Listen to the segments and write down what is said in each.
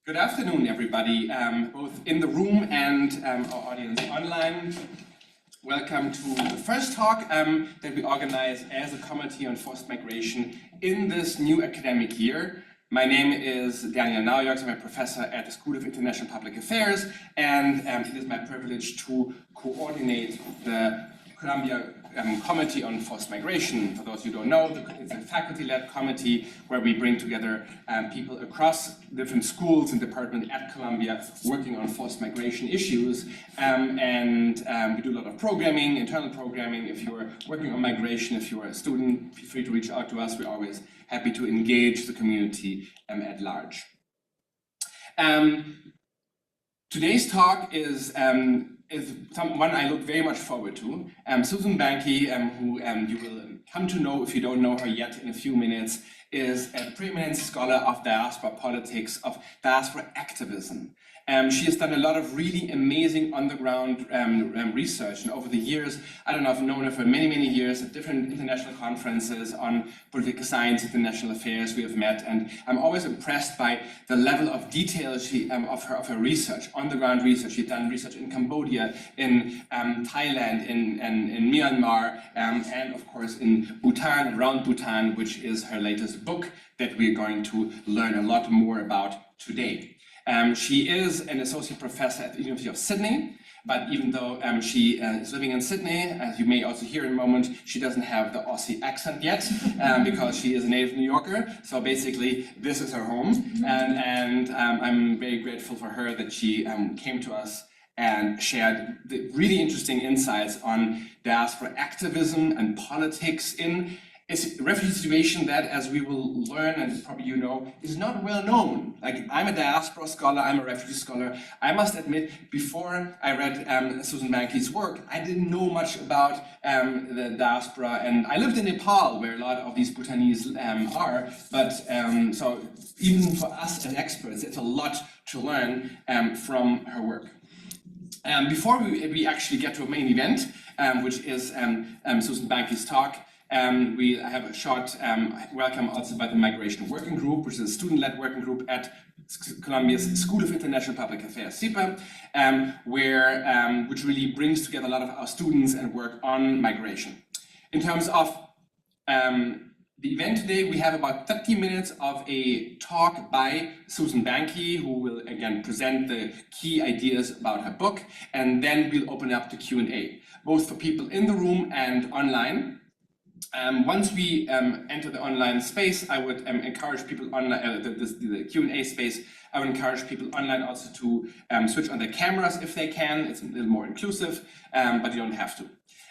Good afternoon, everybody, both in the room and our audience online. Welcome to the first talk that we organize as a committee on forced migration in this new academic year. My name is Daniel Naujoks. I'm a professor at the School of International Public Affairs, and it is my privilege to coordinate the Columbia Committee on Forced Migration. For those who don't know, it's a faculty-led committee where we bring together people across different schools and departments at Columbia working on forced migration issues. We do a lot of programming, internal programming. If you're working on migration, if you're a student, feel free to reach out to us. We're always happy to engage the community at large. Today's talk is one I look very much forward to. Susan Banki, who you will come to know if you don't know her yet in a few minutes, is a preeminent scholar of diaspora politics, of diaspora activism. She has done a lot of really amazing on-the-ground research, and over the years, I don't know, I've known her for many, many years at different international conferences on political science, international affairs we have met, and I'm always impressed by the level of detail of her research, on-the-ground research. She's done research in Cambodia, in Thailand, in Myanmar, and of course in Bhutan, around Bhutan, which is her latest book that we're going to learn a lot more about today. She is an associate professor at the University of Sydney, but even though she is living in Sydney, as you may also hear in a moment, she doesn't have the Aussie accent yet because she is a native New Yorker. So basically, this is her home, and I'm very grateful for her that she came to us and shared the really interesting insights on diaspora activism and politics in a refugee situation that, as we will learn, and probably you know, is not well known. Like, I'm a diaspora scholar, I'm a refugee scholar. I must admit, before I read Susan Banki's work, I didn't know much about the diaspora, and I lived in Nepal, where a lot of these Bhutanese are, but so even for us as experts, it's a lot to learn from her work. Before we actually get to a main event, which is Susan Banki's talk, we have a short welcome also by the Migration Working Group, which is a student-led working group at Columbia's School of International Public Affairs, SIPA, which really brings together a lot of our students and work on migration. In terms of the event today, we have about 30 minutes of a talk by Susan Banki, who will again present the key ideas about her book, and then we'll open up to Q&A, both for people in the room and online. Once we enter the online space, I would encourage people online, the Q&A space, I would encourage people online also to switch on their cameras if they can. It's a little more inclusive, but you don't have to.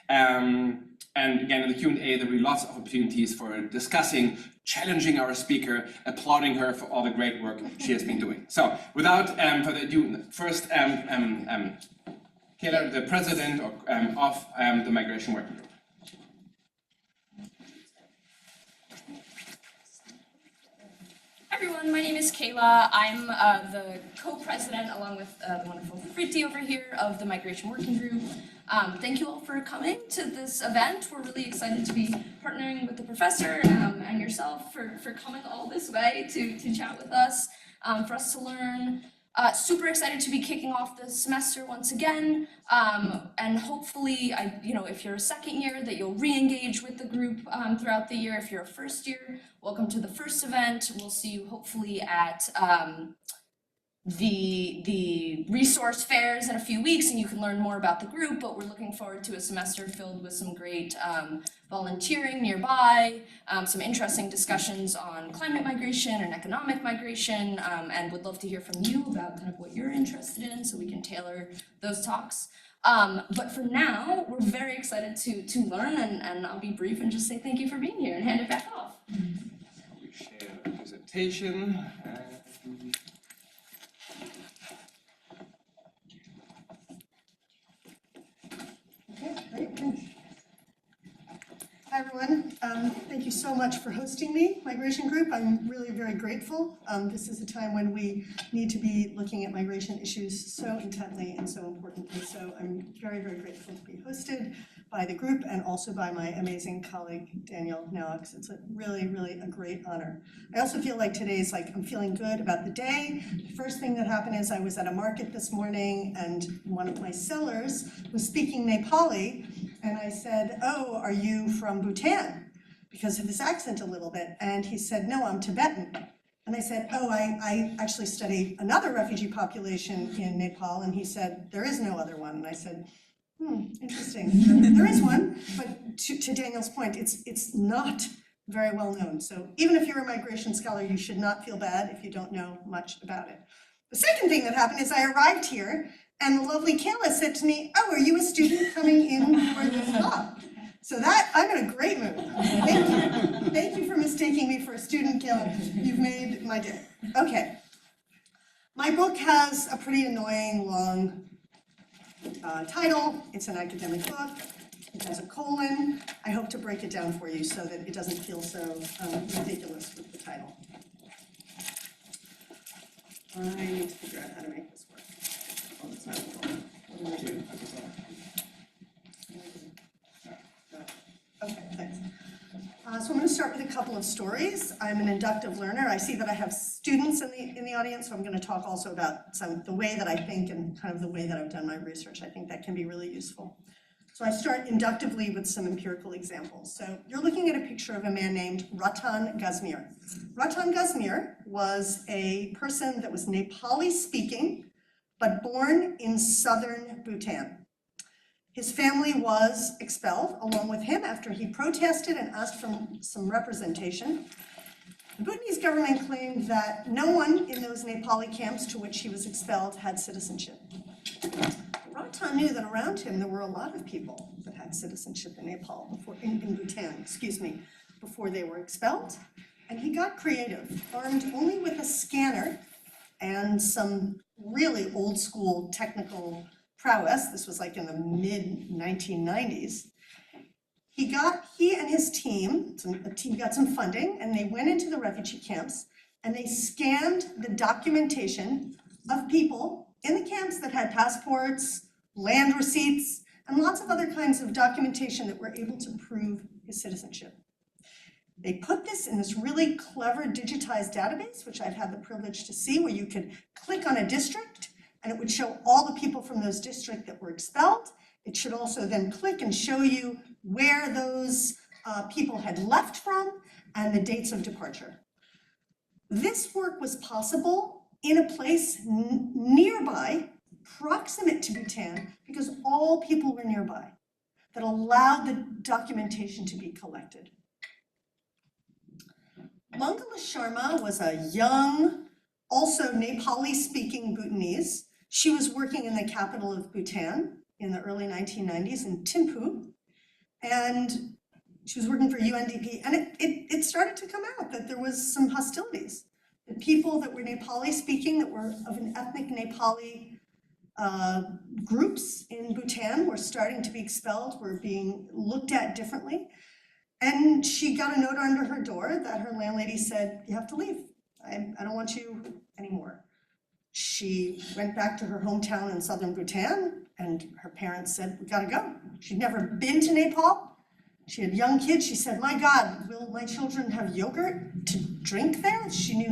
And again, in the Q&A, there will be lots of opportunities for discussing, challenging our speaker, applauding her for all the great work she has been doing. So without further ado, first, Kayla, the president of the Migration Working Group. Everyone, my name is Kayla. I'm the co-president, along with the wonderful Precarity over here, of the Migration Working Group. Thank you all for coming to this event. We're really excited to be partnering with the professor and yourself for coming all this way to chat with us, for us to learn. Super excited to be kicking off the semester once again, and hopefully, if you're a second year, that you'll re-engage with the group throughout the year. If you're a first year, welcome to the first event. We'll see you hopefully at the resource fairs in a few weeks, and you can learn more about the group, but we're looking forward to a semester filled with some great volunteering nearby, some interesting discussions on climate migration and economic migration, and would love to hear from you about kind of what you're interested in so we can tailor those talks. But for now, we're very excited to learn, and I'll be brief and just say thank you for being here and hand it back off. We share the presentation. Hi everyone, thank you so much for hosting me, Migration Group. I'm really very grateful. This is a time when we need to be looking at migration issues so intently and so importantly, so I'm very, very grateful to be hosted. by the group and also by my amazing colleague, Daniel Naujoks. It's really a great honor. I also feel like today's I'm feeling good about the day. The first thing that happened is I was at a market this morning and one of my sellers was speaking Nepali, and I said, "Oh, are you from Bhutan?" because of his accent a little bit. And he said, "No, I'm Tibetan." And I said, "Oh, I actually study another refugee population in Nepal." And he said, "There is no other one." And I said, interesting. There is one, but to Daniel's point, it's not very well known. So even if you're a migration scholar, you should not feel bad if you don't know much about it. The second thing that happened is I arrived here and the lovely Kayla said to me, "Oh, are you a student coming in for this talk?" So that, I'm in a great mood. Thank you. Thank you for mistaking me for a student, Kayla. You've made my day. Okay. My book has a pretty annoying long title. It's an academic book. It has a colon. I hope to break it down for you so that it doesn't feel so ridiculous with the title. I need to figure out how to make this work. Oh, it's not a colon. What do I do? Okay, thanks. So I'm going to start with a couple of stories. I'm an inductive learner. I see that I have students in the audience, so I'm going to talk also about the way that I think and kind of the way that I've done my research. I think that can be really useful. So I start inductively with some empirical examples. So you're looking at a picture of a man named Ratan Gazmir. Ratan Gazmir was a person that was Nepali-speaking, but born in southern Bhutan. His family was expelled along with him after he protested and asked for some representation. The Bhutanese government claimed that no one in those Nepali camps to which he was expelled had citizenship. Ratan knew that around him there were a lot of people that had citizenship in in Bhutan, before they were expelled. And he got creative, armed only with a scanner and some really old school technical prowess. This was in the mid-1990s. He and his team got some funding, and they went into the refugee camps and they scanned the documentation of people in the camps that had passports, land receipts, and lots of other kinds of documentation that were able to prove his citizenship. They put this in this really clever digitized database, which I've had the privilege to see, where you could click on a district and it would show all the people from those districts that were expelled. It should also then click and show you where those people had left from and the dates of departure. This work was possible in a place nearby, proximate to Bhutan, because all people were nearby, that allowed the documentation to be collected. Mangala Sharma was a young, also Nepali-speaking Bhutanese. She was working in the capital of Bhutan in the early 1990s in Thimphu, and she was working for UNDP, and it started to come out that there was some hostilities. The people that were Nepali-speaking, that were of an ethnic Nepali groups in Bhutan, were starting to be expelled, were being looked at differently. And she got a note under her door that her landlady said, "You have to leave. I don't want you anymore." She went back to her hometown in southern Bhutan, and her parents said, "We gotta go." She'd never been to Nepal. She had young kids. She said, "My God, will my children have yogurt to drink there?" She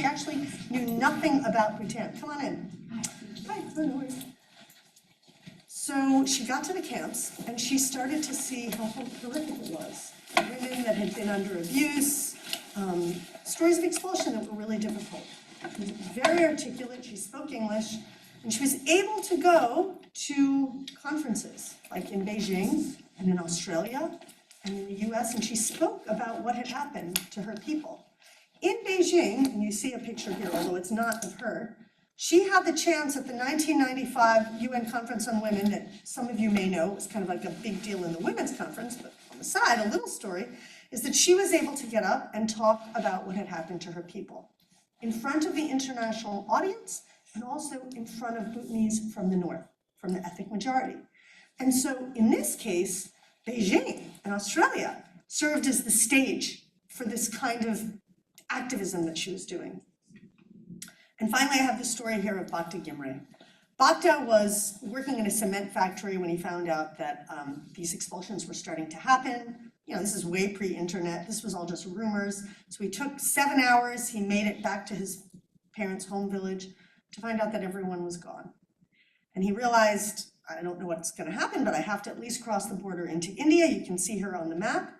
actually knew nothing about Bhutan. Come on in. Hi, no worries. So she got to the camps, and she started to see how horrific it was. Women that had been under abuse, stories of expulsion that were really difficult. She was very articulate, she spoke English, and she was able to go to conferences, like in Beijing and in Australia and in the US, and she spoke about what had happened to her people. In Beijing, and you see a picture here, although it's not of her, she had the chance at the 1995 UN Conference on Women that some of you may know, it was kind of like a big deal in the women's conference, but on the side, a little story, is that she was able to get up and talk about what had happened to her people in front of the international audience and also in front of Bhutanese from the north, from the ethnic majority. And so in this case, Beijing and Australia served as the stage for this kind of activism that she was doing. And finally, I have the story here of Bakta Gimray. Bakta was working in a cement factory when he found out that these expulsions were starting to happen. You know, this is way pre-internet, this was all just rumors. So he took 7 hours, he made it back to his parents' home village to find out that everyone was gone. And he realized, I don't know what's gonna happen, but I have to at least cross the border into India. You can see her on the map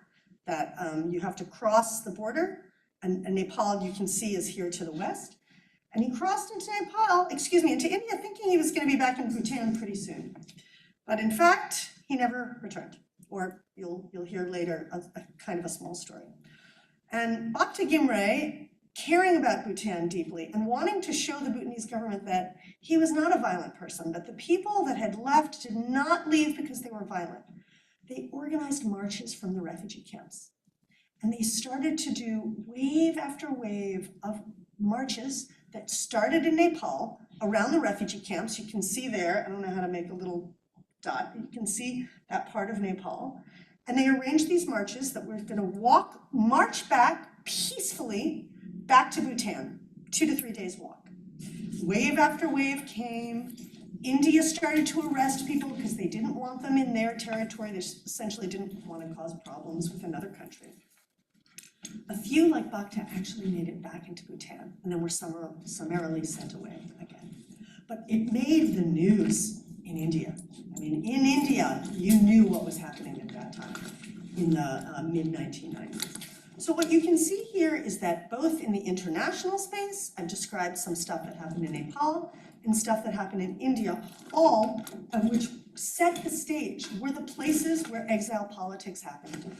that you have to cross the border, and Nepal, you can see, is here to the west. And he crossed into into India, thinking he was gonna be back in Bhutan pretty soon. But in fact, he never returned, or you'll hear later a kind of a small story. And Bakta Gimray, caring about Bhutan deeply and wanting to show the Bhutanese government that he was not a violent person, that the people that had left did not leave because they were violent. They organized marches from the refugee camps. And they started to do wave after wave of marches that started in Nepal around the refugee camps. You can see there, I don't know how to make a little dot, but you can see that part of Nepal. And they arranged these marches that were gonna march back peacefully back to Bhutan, 2 to 3 days walk. Wave after wave came. India started to arrest people because they didn't want them in their territory. They essentially didn't want to cause problems with another country. A few, like Bakta, actually made it back into Bhutan and then were summarily sent away again. But it made the news in India. I mean, in India, you knew what was happening at that time in the mid-1990s. So what you can see here is that both in the international space, I've described some stuff that happened in Nepal and stuff that happened in India, all of which set the stage, were the places where exile politics happened.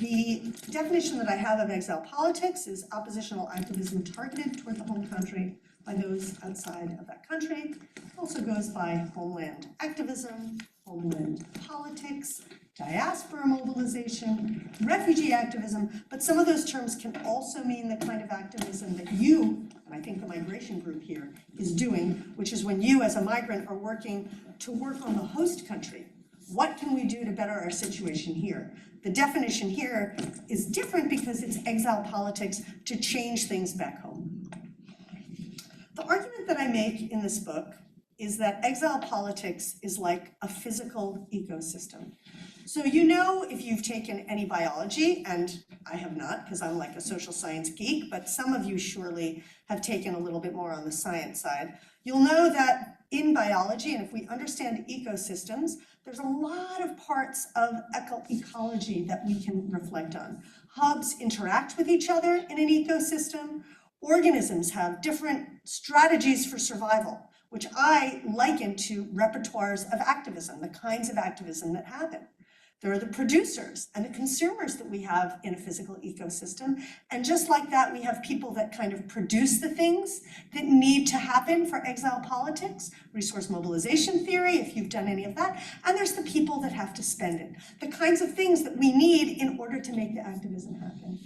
The definition that I have of exile politics is oppositional activism targeted toward the home country by those outside of that country. It also goes by homeland activism, homeland politics, diaspora mobilization, refugee activism, but some of those terms can also mean the kind of activism that you, and I think the migration group here, is doing, which is when you as a migrant are working to work on the host country. What can we do to better our situation here? The definition here is different because it's exile politics to change things back home. The argument that I make in this book is that exile politics is like a physical ecosystem. So you know, if you've taken any biology, and I have not because I'm like a social science geek, but some of you surely have taken a little bit more on the science side, you'll know that in biology, and if we understand ecosystems, there's a lot of parts of ecology that we can reflect on. Hubs interact with each other in an ecosystem. Organisms have different strategies for survival, which I liken to repertoires of activism, the kinds of activism that happen. There are the producers and the consumers that we have in a physical ecosystem. And just like that, we have people that kind of produce the things that need to happen for exile politics, resource mobilization theory, if you've done any of that. And there's the people that have to spend it, the kinds of things that we need in order to make the activism happen.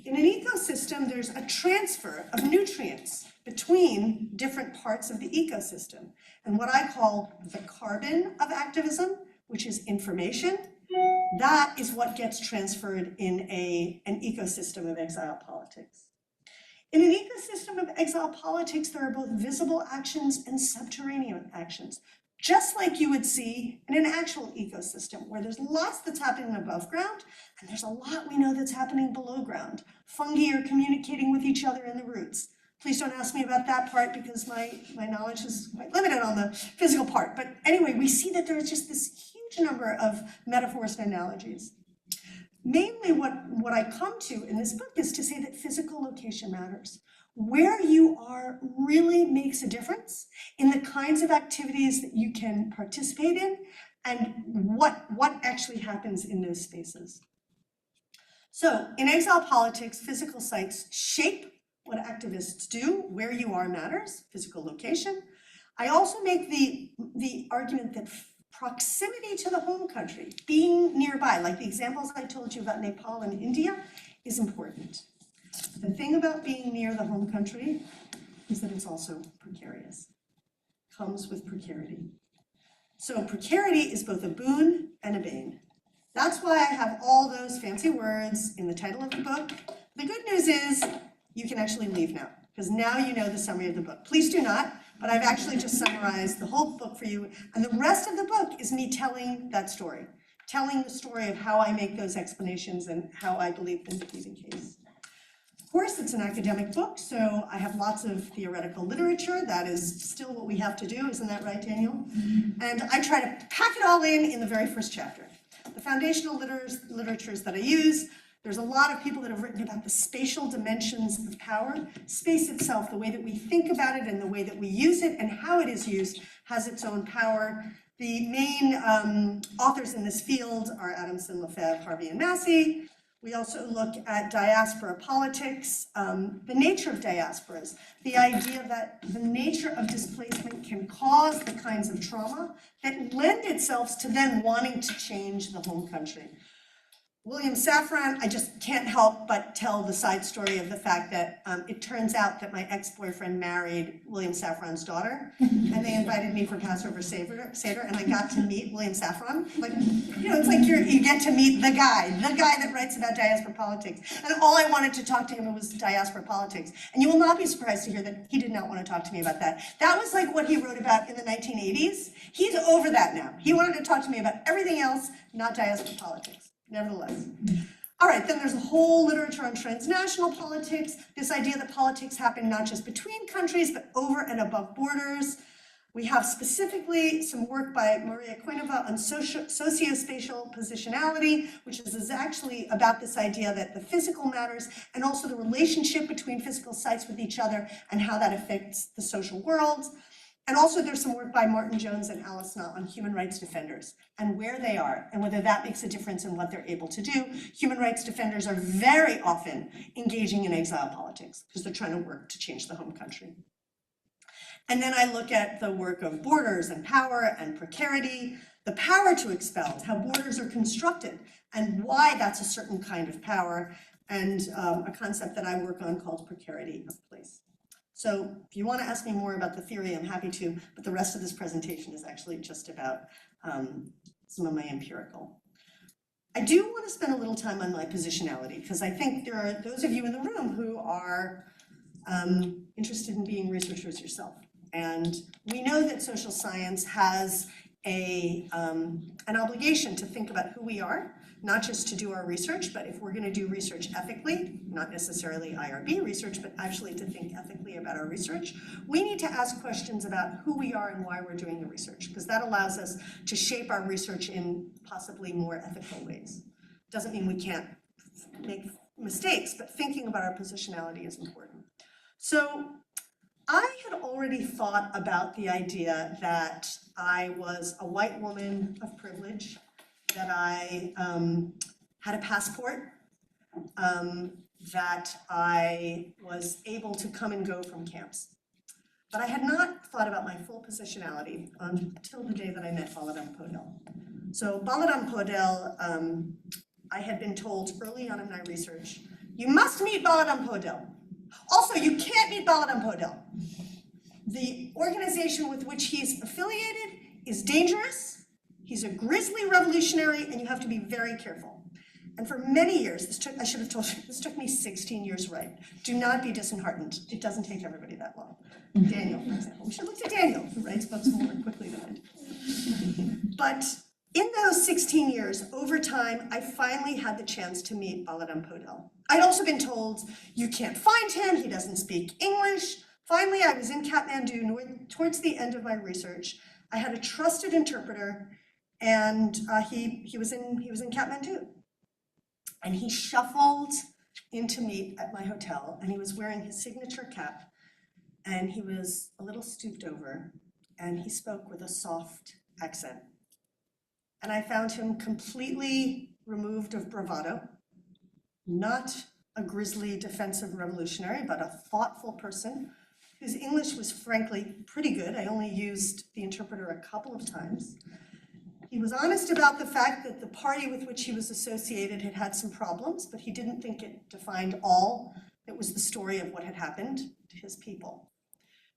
In an ecosystem, there's a transfer of nutrients between different parts of the ecosystem. And what I call the carbon of activism, which is information, that is what gets transferred in an ecosystem of exile politics. In an ecosystem of exile politics, there are both visible actions and subterranean actions, just like you would see in an actual ecosystem where there's lots that's happening above ground and there's a lot we know that's happening below ground. Fungi are communicating with each other in the roots. Please don't ask me about that part because my knowledge is quite limited on the physical part. But anyway, we see that there's just this huge number of metaphors and analogies. Mainly what I come to in this book is to say that physical location matters. Where you are really makes a difference in the kinds of activities that you can participate in and what actually happens in those spaces. So in exile politics, physical sites shape what activists do. Where you are matters, physical location. I also make the argument that proximity to the home country, being nearby, like the examples I told you about Nepal and India, is important. The thing about being near the home country is that it's also precarious. Comes with precarity. So precarity is both a boon and a bane. That's why I have all those fancy words in the title of the book. The good news is you can actually leave now, because now you know the summary of the book. Please do not. but I've actually just summarized the whole book for you, and the rest of the book is me telling that story, telling the story of how I make those explanations and how I believe them to be the case. Of course, it's an academic book, so I have lots of theoretical literature. That is still what we have to do, isn't that right, Daniel? And I try to pack it all in the very first chapter. The foundational literatures that I use, there's a lot of people that have written about the spatial dimensions of power. Space itself, the way that we think about it and the way that we use it and how it is used, has its own power. The main authors in this field are Adamson, Lefebvre, Harvey, and Massey. We also look at diaspora politics, the nature of diasporas, the idea that the nature of displacement can cause the kinds of trauma that lend itself to then wanting to change the home country. William Safran, I just can't help but tell the side story of the fact that it turns out that my ex-boyfriend married William Safran's daughter, and they invited me for Passover Seder, and I got to meet William Safran. Like, you know, it's like you get to meet the guy that writes about diaspora politics. And all I wanted to talk to him was diaspora politics. And you will not be surprised to hear that he did not want to talk to me about that. That was like what he wrote about in the 1980s. He's over that now. He wanted to talk to me about everything else, not diaspora politics. Nevertheless. All right, then there's a whole literature on transnational politics, this idea that politics happen not just between countries, but over and above borders. We have specifically some work by Maria Koinova on socio-spatial positionality, which is actually about this idea that the physical matters and also the relationship between physical sites with each other and how that affects the social world. And also there's some work by Martin Jones and Alice Knott on human rights defenders and where they are and whether that makes a difference in what they're able to do. Human rights defenders are very often engaging in exile politics because they're trying to work to change the home country. And then I look at the work of borders and power and precarity, the power to expel, how borders are constructed and why that's a certain kind of power, and a concept that I work on called precarity of place. So if you want to ask me more about the theory, I'm happy to, but the rest of this presentation is actually just about some of my empirical. I do want to spend a little time on my positionality, because I think there are those of you in the room who are interested in being researchers yourself. And we know that social science has an obligation to think about who we are, not just to do our research, but if we're going to do research ethically, not necessarily IRB research, but actually to think ethically about our research, we need to ask questions about who we are and why we're doing the research, because that allows us to shape our research in possibly more ethical ways. Doesn't mean we can't make mistakes, but thinking about our positionality is important. So I had already thought about the idea that I was a white woman of privilege, that I had a passport, that I was able to come and go from camps. But I had not thought about my full positionality until the day that I met Baladam Podell. So Baladam Podell, I had been told early on in my research, you must meet Baladam Podell. Also, you can't meet Baladam Podell. The organization with which he's affiliated is dangerous. He's a grisly revolutionary, and you have to be very careful. And for many years, I should have told you, this took me 16 years to write. Do not be disheartened. It doesn't take everybody that long. Daniel, for example. We should look to Daniel, who writes books more quickly than I do. But in those 16 years, over time, I finally had the chance to meet Baladam Podell. I'd also been told, you can't find him, he doesn't speak English. Finally, I was in Kathmandu towards the end of my research. I had a trusted interpreter, and he was in Kathmandu. And he shuffled into me at my hotel, and he was wearing his signature cap, and he was a little stooped over, and he spoke with a soft accent. And I found him completely removed of bravado, not a grisly defensive revolutionary, but a thoughtful person whose English was frankly pretty good. I only used the interpreter a couple of times. He was honest about the fact that the party with which he was associated had had some problems, but he didn't think it defined all. It was the story of what had happened to his people.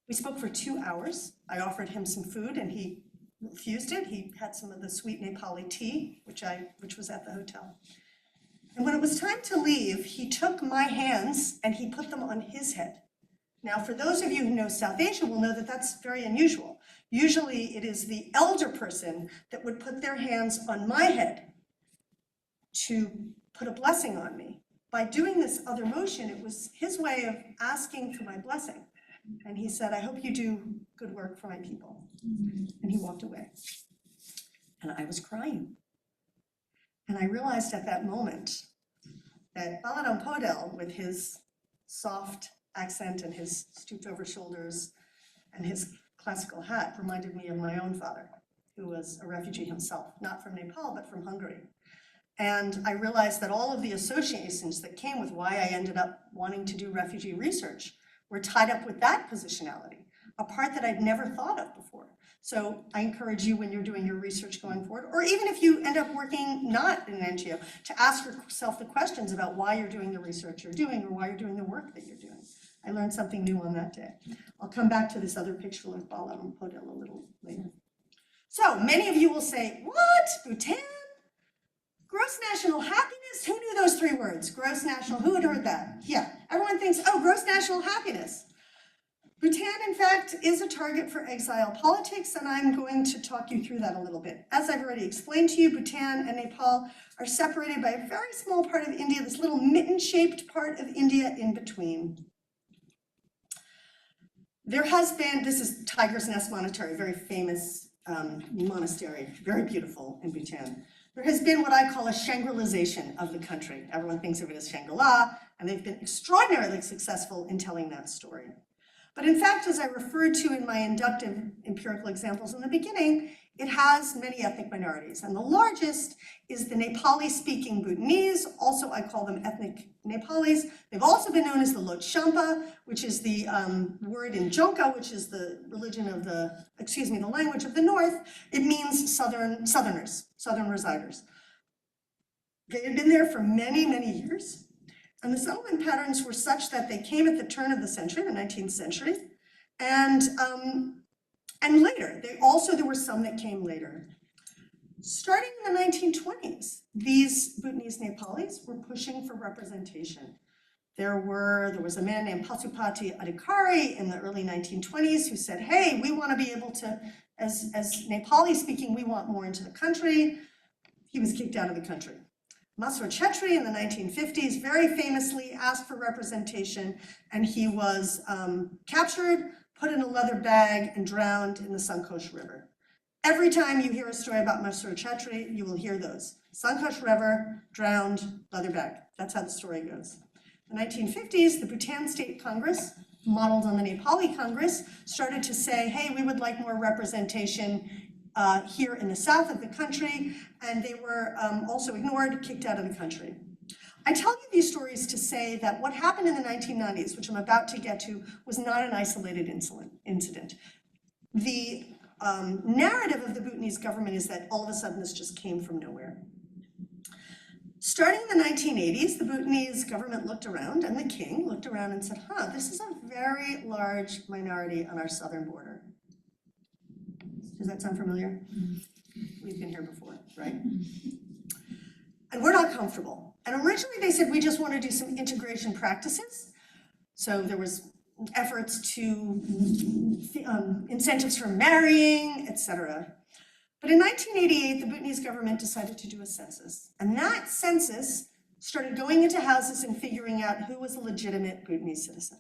We spoke for 2 hours. I offered him some food and he refused it. He had some of the sweet Nepali tea, which was at the hotel. And when it was time to leave, he took my hands and he put them on his head. Now, for those of you who know South Asia will know that that's very unusual. Usually it is the elder person that would put their hands on my head to put a blessing on me. By doing this other motion, it was his way of asking for my blessing. And he said, I hope you do good work for my people. And he walked away. And I was crying. And I realized at that moment that Baladam Podell, with his soft accent and his stooped over shoulders and his classical hat, reminded me of my own father, who was a refugee himself, not from Nepal, but from Hungary. And I realized that all of the associations that came with why I ended up wanting to do refugee research were tied up with that positionality, a part that I'd never thought of before. So I encourage you when you're doing your research going forward, or even if you end up working not in an NGO, to ask yourself the questions about why you're doing the research you're doing or why you're doing the work that you're doing. I learned something new on that day. I'll come back to this other picture of Baladam Podell a little later. So many of you will say, what, Bhutan? Gross national happiness? Who knew those three words? Gross national, who had heard that? Yeah, everyone thinks, oh, gross national happiness. Bhutan, in fact, is a target for exile politics, and I'm going to talk you through that a little bit. As I've already explained to you, Bhutan and Nepal are separated by a very small part of India, this little mitten-shaped part of India in between. There has been, this is Tiger's Nest Monastery, a very famous monastery, very beautiful in Bhutan. There has been what I call a Shangri-Lazation of the country. Everyone thinks of it as Shangri-La, and they've been extraordinarily successful in telling that story. But in fact, as I referred to in my inductive empirical examples in the beginning, it has many ethnic minorities. And the largest is the Nepali-speaking Bhutanese, also I call them ethnic Nepalis. They've also been known as the Lhotshampa, which is the word in Jonka, which is the religion of the language of the north. It means southerners, southern residers. They had been there for many, many years. And the settlement patterns were such that they came at the turn of the century, the 19th century, and later. There were some that came later. Starting in the 1920s, these Bhutanese Nepalis were pushing for representation. There was a man named Pasupati Adhikari in the early 1920s who said, hey, we want to be able to, as Nepali speaking, we want more into the country. He was kicked out of the country. Masur Chetri in the 1950s very famously asked for representation, and he was captured, put in a leather bag, and drowned in the Sankosh River. Every time you hear a story about Masur Chetri, you will hear those. Sankosh River, drowned, leather bag. That's how the story goes. In the 1950s, the Bhutan State Congress, modeled on the Nepali Congress, started to say, hey, we would like more representation here in the south of the country, and they were also ignored, kicked out of the country. I tell you these stories to say that what happened in the 1990s, which I'm about to get to, was not an isolated incident. The narrative of the Bhutanese government is that all of a sudden this just came from nowhere. Starting in the 1980s, the Bhutanese government looked around, and the king looked around and said, this is a very large minority on our southern border. Does that sound familiar? We've been here before, right? And we're not comfortable. And originally they said, we just want to do some integration practices. So there was efforts to, incentives for marrying, etc. But in 1988, the Bhutanese government decided to do a census. And that census started going into houses and figuring out who was a legitimate Bhutanese citizen.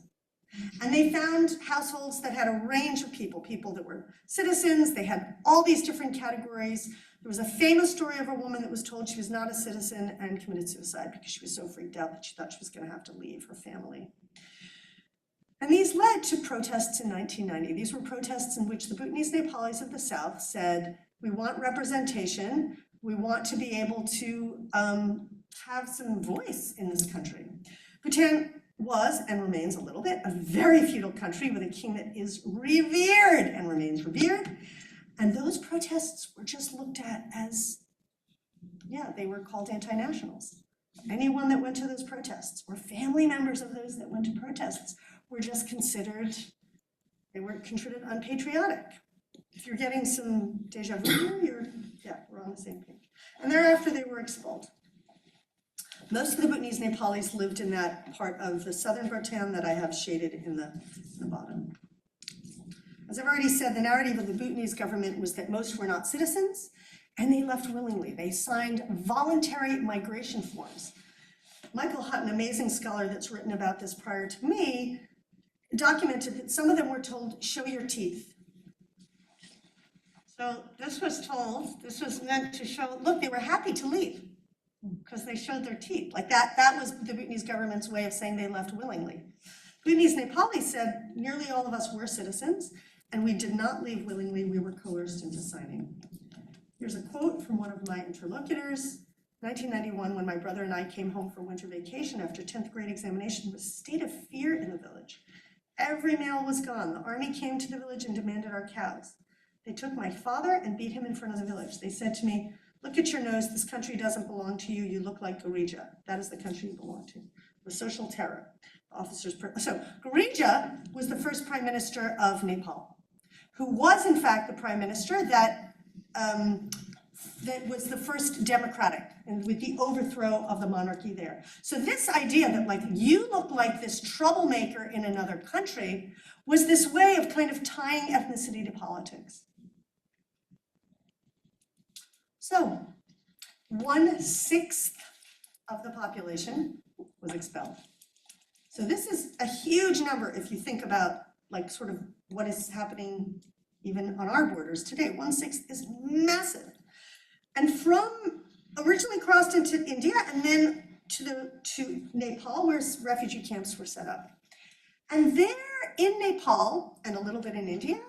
And they found households that had a range of people that were citizens. They had all these different categories. There was a famous story of a woman that was told she was not a citizen and committed suicide because she was so freaked out that she thought she was going to have to leave her family. And these led to protests in 1990. These were protests in which the Bhutanese Nepalis of the South said, we want representation. We want to be able to have some voice in this country. Bhutan was and remains a little bit a very feudal country with a king that is revered and remains revered. And those protests were just looked at as, they were called anti-nationals. Anyone that went to those protests or family members of those that went to protests were just considered, they were considered unpatriotic. If you're getting some deja vu here, we're on the same page. And thereafter they were expelled. Most of the Bhutanese Nepalis lived in that part of the southern Bhutan that I have shaded in the bottom. As I've already said, the narrative of the Bhutanese government was that most were not citizens, and they left willingly. They signed voluntary migration forms. Michael Hutt, an amazing scholar that's written about this prior to me, documented that some of them were told, show your teeth. So this was meant to show, look, they were happy to leave because they showed their teeth. Like that was the Bhutanese government's way of saying they left willingly. Bhutanese Nepali said, nearly all of us were citizens, and we did not leave willingly, we were coerced into signing. Here's a quote from one of my interlocutors. 1991, when my brother and I came home for winter vacation after 10th grade examination, there was a state of fear in the village. Every male was gone. The army came to the village and demanded our cows. They took my father and beat him in front of the village. They said to me, look at your nose, this country doesn't belong to you, you look like Garija. That is the country you belong to. The social terror. So Garija was the first prime minister of Nepal, who was in fact the prime minister that was the first democratic, and with the overthrow of the monarchy there. So this idea that like you look like this troublemaker in another country was this way of kind of tying ethnicity to politics. So 1/6 of the population was expelled. So this is a huge number if you think about like sort of what is happening even on our borders today. 1/6 is massive. And from originally crossed into India and then to Nepal, where refugee camps were set up. And there in Nepal and a little bit in India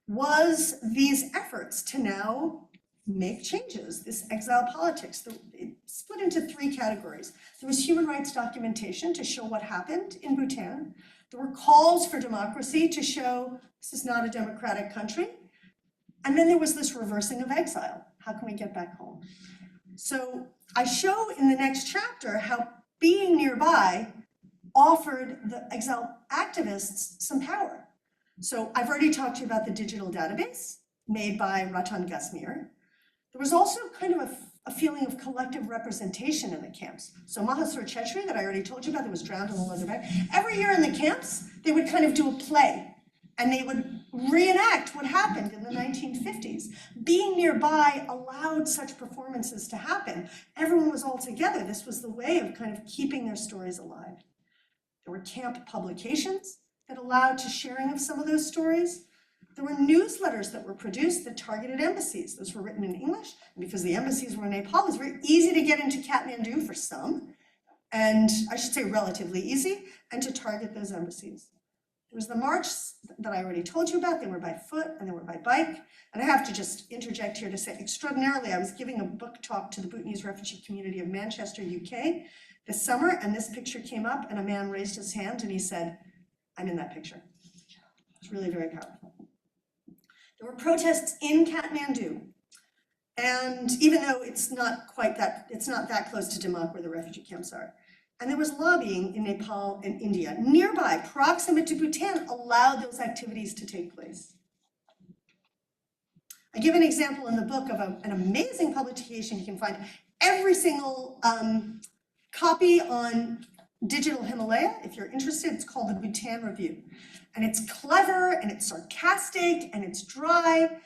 was these efforts to now make changes, this exile politics. It split into 3 categories. There was human rights documentation to show what happened in Bhutan. There were calls for democracy to show this is not a democratic country. And then there was this reversing of exile. How can we get back home? So I show in the next chapter how being nearby offered the exile activists some power. So I've already talked to you about the digital database made by Ratan Gazmir. There was also kind of a feeling of collective representation in the camps. So Mahasur Chetri, that I already told you about, that was drowned in the leather bag, every year in the camps, they would kind of do a play and they would reenact what happened in the 1950s. Being nearby allowed such performances to happen. Everyone was all together. This was the way of kind of keeping their stories alive. There were camp publications that allowed to sharing of some of those stories. There were newsletters that were produced that targeted embassies. Those were written in English, and because the embassies were in Nepal, it was very easy to get into Kathmandu for some, and I should say relatively easy, and to target those embassies. There was the march that I already told you about. They were by foot and they were by bike. And I have to just interject here to say extraordinarily, I was giving a book talk to the Bhutanese refugee community of Manchester, UK this summer, and this picture came up and a man raised his hand and he said, I'm in that picture. It's really very powerful. There were protests in Kathmandu. And even though it's not that close to Dimak where the refugee camps are. And there was lobbying in Nepal and India. Nearby, proximate to Bhutan, allowed those activities to take place. I give an example in the book of an amazing publication you can find. Every single copy on Digital Himalaya, if you're interested, it's called the Bhutan Review. And it's clever, and it's sarcastic, and it's dry.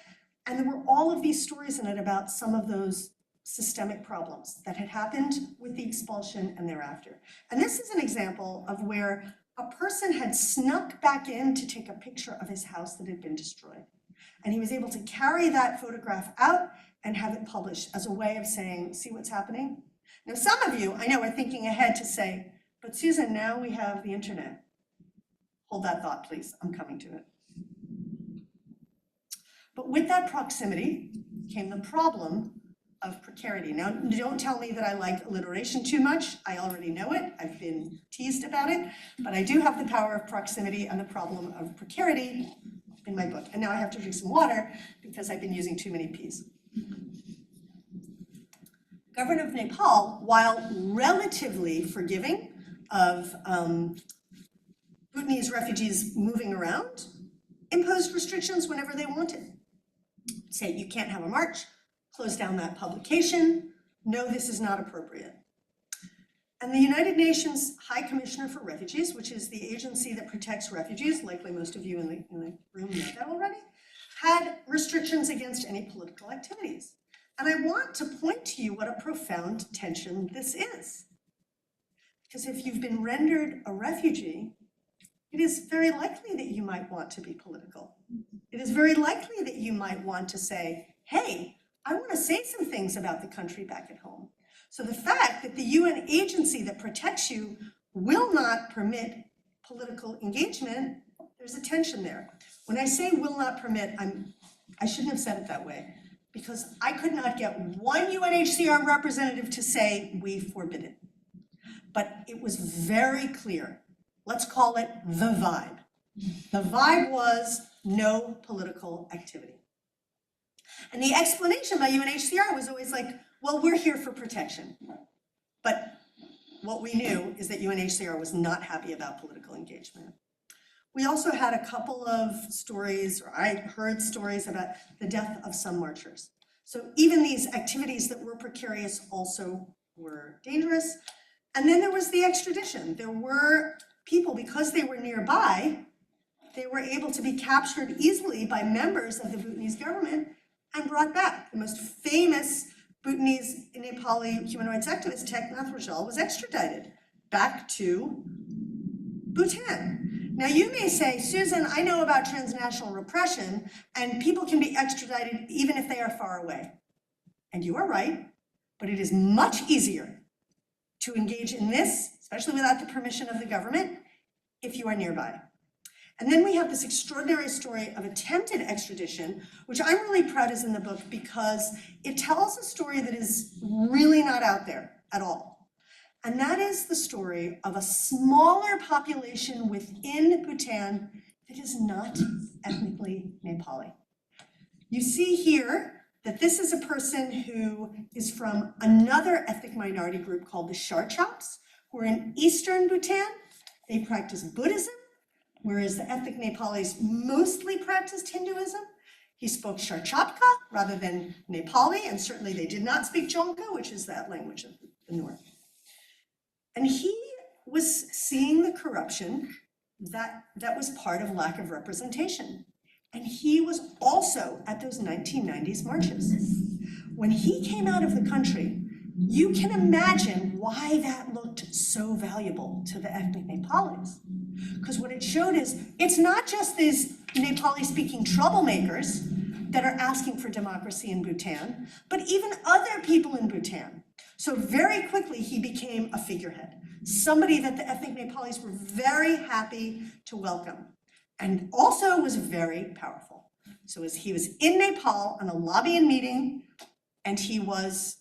And there were all of these stories in it about some of those systemic problems that had happened with the expulsion and thereafter. And this is an example of where a person had snuck back in to take a picture of his house that had been destroyed. And he was able to carry that photograph out and have it published as a way of saying, see what's happening? Now, some of you, I know, are thinking ahead to say, but Susan, now we have the internet. Hold that thought, please. I'm coming to it. But with that proximity came the problem of precarity. Now, don't tell me that I like alliteration too much. I already know it. I've been teased about it. But I do have the power of proximity and the problem of precarity in my book. And now I have to drink some water because I've been using too many P's. Government of Nepal, while relatively forgiving of Bhutanese refugees moving around, imposed restrictions whenever they wanted. Say, you can't have a march, close down that publication, no, this is not appropriate. And the United Nations High Commissioner for Refugees, which is the agency that protects refugees, likely most of you in the room know that already, had restrictions against any political activities. And I want to point to you what a profound tension this is. Because if you've been rendered a refugee, it is very likely that you might want to be political. It is very likely that you might want to say, hey, I want to say some things about the country back at home. So the fact that the UN agency that protects you will not permit political engagement, there's a tension there. When I say will not permit, I shouldn't have said it that way, because I could not get one UNHCR representative to say we forbid it. But it was very clear. Let's call it the vibe. The vibe was no political activity. And the explanation by UNHCR was always like, well, we're here for protection. But what we knew is that UNHCR was not happy about political engagement. We also had a couple of stories, or I heard stories about the death of some marchers. So even these activities that were precarious also were dangerous. And then there was the extradition. There were people, because they were nearby, they were able to be captured easily by members of the Bhutanese government and brought back. The most famous Bhutanese Nepali human rights activist, Teknath Rajal, was extradited back to Bhutan. Now you may say, Susan, I know about transnational repression and people can be extradited even if they are far away. And you are right, but it is much easier to engage in this, especially without the permission of the government, if you are nearby. And then we have this extraordinary story of attempted extradition, which I'm really proud is in the book because it tells a story that is really not out there at all. And that is the story of a smaller population within Bhutan that is not ethnically Nepali. You see here that this is a person who is from another ethnic minority group called the Sharchops, who are in eastern Bhutan. They practice Buddhism, whereas the ethnic Nepalis mostly practiced Hinduism. He spoke Sharchapka rather than Nepali, and certainly they did not speak Jonka, which is that language of the north. And he was seeing the corruption that was part of lack of representation. And he was also at those 1990s marches. When he came out of the country, you can imagine why that looked so valuable to the ethnic Nepalis. Because what it showed is, it's not just these Nepali-speaking troublemakers that are asking for democracy in Bhutan, but even other people in Bhutan. So very quickly, he became a figurehead, somebody that the ethnic Nepalis were very happy to welcome, and also was very powerful. So as he was in Nepal on a lobbying meeting, and he was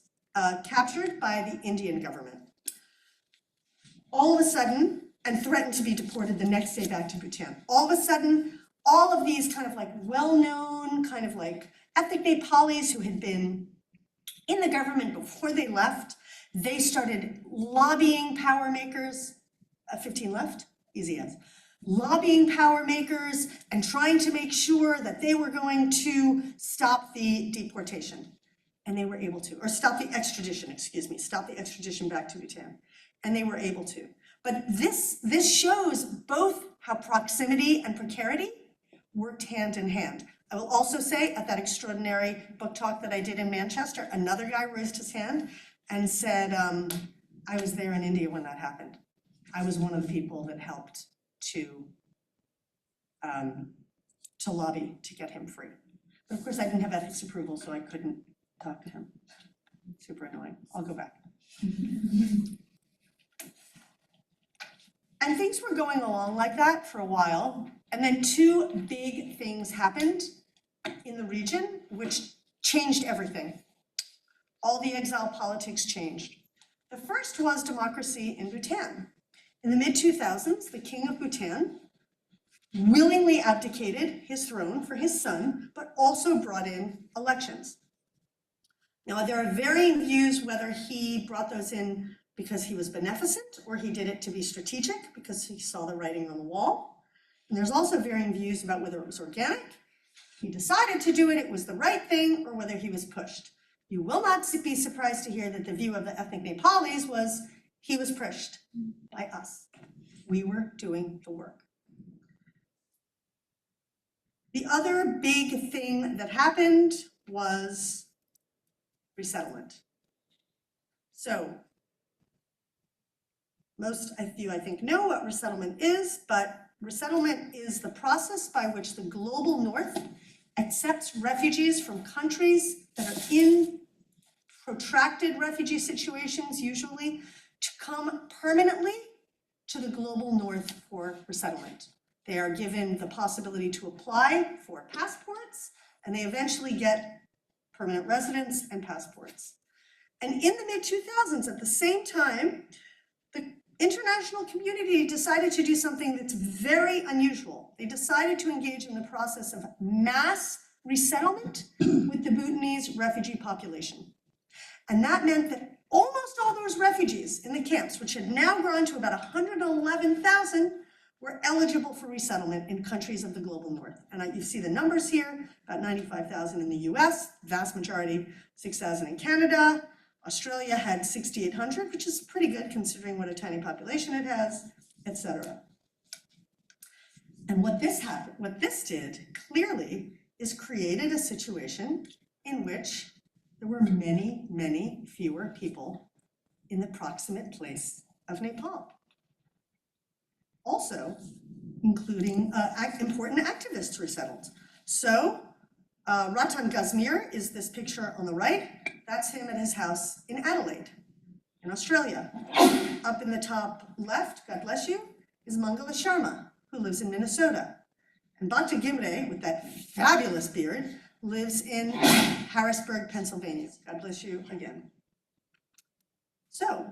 captured by the Indian government. All of a sudden, and threatened to be deported the next day back to Bhutan. All of a sudden, all of these kind of like well-known, kind of like ethnic Nepalis who had been in the government before they left, they started lobbying power makers, 15 left, easy as, lobbying power makers and trying to make sure that they were going to stop the deportation. And they were able to, or stop the extradition, excuse me, stop the extradition back to Bhutan. And they were able to. But this shows both how proximity and precarity worked hand in hand. I will also say at that extraordinary book talk that I did in Manchester, another guy raised his hand and said, I was there in India when that happened. I was one of the people that helped to lobby to get him free. But of course I didn't have ethics approval, so I couldn't talk to him. Super annoying. I'll go back. And things were going along like that for a while. And then two big things happened in the region, which changed everything. All the exile politics changed. The first was democracy in Bhutan. In the mid-2000s, the king of Bhutan willingly abdicated his throne for his son, but also brought in elections. Now, there are varying views whether he brought those in because he was beneficent or he did it to be strategic because he saw the writing on the wall. And there's also varying views about whether it was organic, he decided to do it, it was the right thing, or whether he was pushed. You will not be surprised to hear that the view of the ethnic Nepalis was He was pushed by us. We were doing the work. The other big thing that happened was resettlement. So most of you, I think, know what resettlement is, but resettlement is the process by which the global north accepts refugees from countries that are in protracted refugee situations, usually, to come permanently to the global north for resettlement. They are given the possibility to apply for passports, and they eventually get permanent residence and passports. And in the mid-2000s, at the same time, the international community decided to do something that's very unusual. They decided to engage in the process of mass resettlement with the Bhutanese refugee population. And that meant that almost all those refugees in the camps, which had now grown to about 111,000, were eligible for resettlement in countries of the global north. And you see the numbers here, about 95,000 in the US, vast majority, 6,000 in Canada. Australia had 6,800, which is pretty good considering what a tiny population it has, etc. And what this did clearly is created a situation in which there were many, many fewer people in the proximate place of Nepal. Also, including important activists resettled. So, Ratan Gazmir is this picture on the right. That's him at his house in Adelaide, in Australia. Up in the top left, God bless you, is Mangala Sharma, who lives in Minnesota. And Bakta Gimray, with that fabulous beard, lives in Harrisburg, Pennsylvania. God bless you again. So,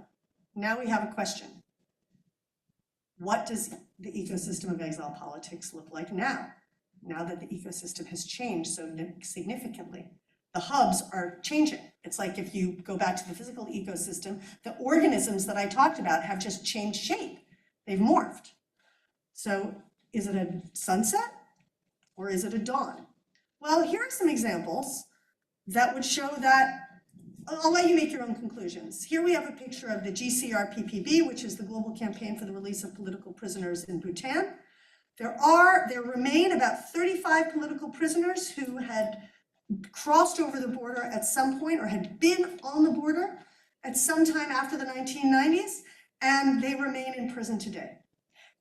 now we have a question. What does the ecosystem of exile politics look like now that the ecosystem has changed so significantly? The hubs are changing. It's like if you go back to the physical ecosystem, the organisms that I talked about have just changed shape. They've morphed. So is it a sunset or is it a dawn? Well, here are some examples that would show that. I'll let you make your own conclusions. Here we have a picture of the GCRPPB, which is the Global Campaign for the Release of Political Prisoners in Bhutan. There remain about 35 political prisoners who had crossed over the border at some point or had been on the border at some time after the 1990s, and they remain in prison today.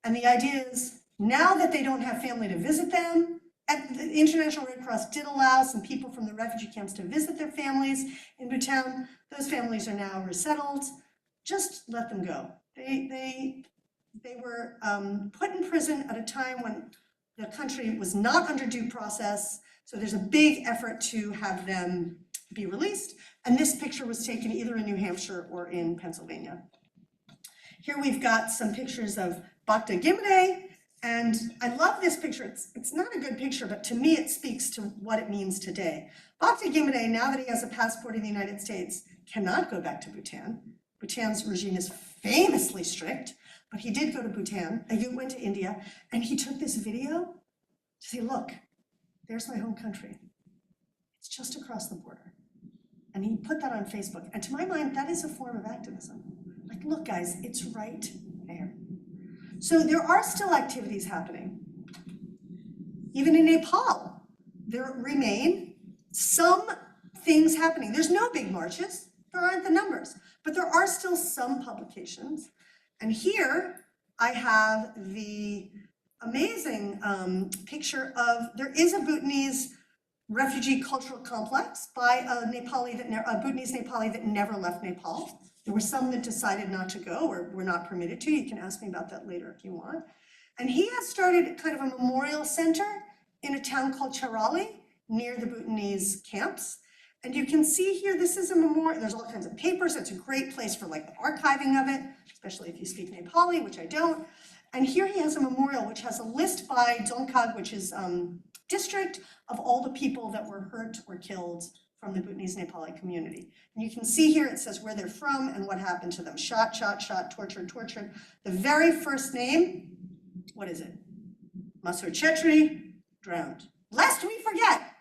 And the idea is, now that they don't have family to visit them, and the International Red Cross did allow some people from the refugee camps to visit their families in Bhutan. Those families are now resettled. Just let them go. They were put in prison at a time when the country was not under due process. So there's a big effort to have them be released. And this picture was taken either in New Hampshire or in Pennsylvania. Here we've got some pictures of Bakta Gimray. And I love this picture. It's not a good picture, but to me it speaks to what it means today. Bakta Gimray, now that he has a passport in the United States, cannot go back to Bhutan. Bhutan's regime is famously strict, but he did go to Bhutan, he went to India, and he took this video to say, look, there's my home country. It's just across the border. And he put that on Facebook. And to my mind, that is a form of activism. Like, look guys, it's right there. So there are still activities happening. Even in Nepal, there remain some things happening. There's no big marches, there aren't the numbers, but there are still some publications. And here I have the amazing picture of, there is a Bhutanese refugee cultural complex by a Bhutanese Nepali that never left Nepal. There were some that decided not to go or were not permitted to. You can ask me about that later if you want. And he has started kind of a memorial center in a town called Charali near the Bhutanese camps. And you can see here, this is a memorial. There's all kinds of papers. It's a great place for like the archiving of it, especially if you speak Nepali, which I don't. And here he has a memorial which has a list by Dzongkhag, which is district, of all the people that were hurt or killed from the Bhutanese Nepali community. And you can see here it says where they're from and what happened to them. Shot, tortured. The very first name, what is it? Masur Chetri, drowned. Lest we forget,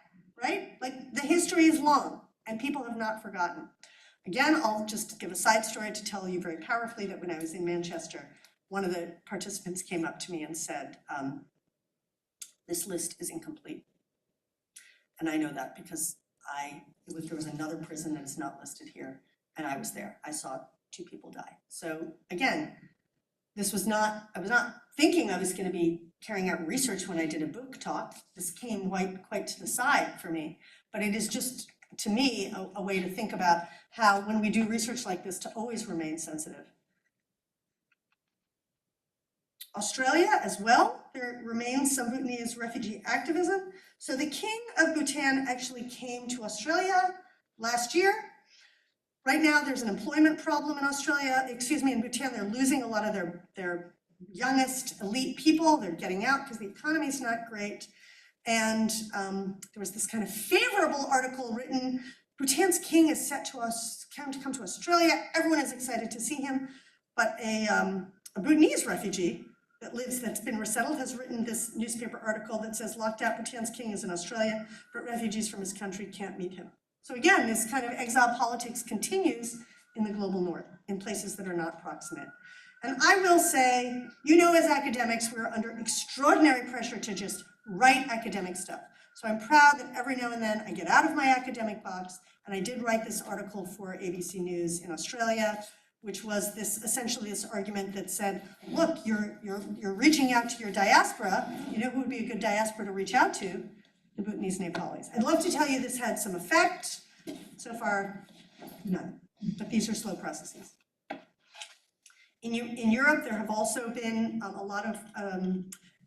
right? Like the history is long and people have not forgotten. Again, I'll just give a side story to tell you very powerfully that when I was in Manchester, one of the participants came up to me and said, this list is incomplete. And I know that because there was another prison that is not listed here, and I was there. I saw 2 people die. So again, I was not thinking I was going to be carrying out research when I did a book talk. This came quite to the side for me, but it is just, to me, a way to think about how, when we do research like this, to always remain sensitive. Australia as well, there remains some Bhutanese refugee activism. So the king of Bhutan actually came to Australia last year. Right now there's an employment problem in in Bhutan. They're losing a lot of their youngest elite people. They're getting out because the economy is not great. And there was this kind of favorable article written, Bhutan's king is set to come to Australia. Everyone is excited to see him. But a Bhutanese refugee that's been resettled has written this newspaper article that says, locked out Bhutan's king is in Australia, but refugees from his country can't meet him. So again, this kind of exile politics continues in the global north, in places that are not proximate. And I will say, as academics, we're under extraordinary pressure to just write academic stuff. So I'm proud that every now and then I get out of my academic box, and I did write this article for ABC News in Australia, which was essentially this argument that said, look, you're reaching out to your diaspora. You know who would be a good diaspora to reach out to? The Bhutanese Nepalis. I'd love to tell you this had some effect. So far, none. But these are slow processes. In Europe, there have also been a lot of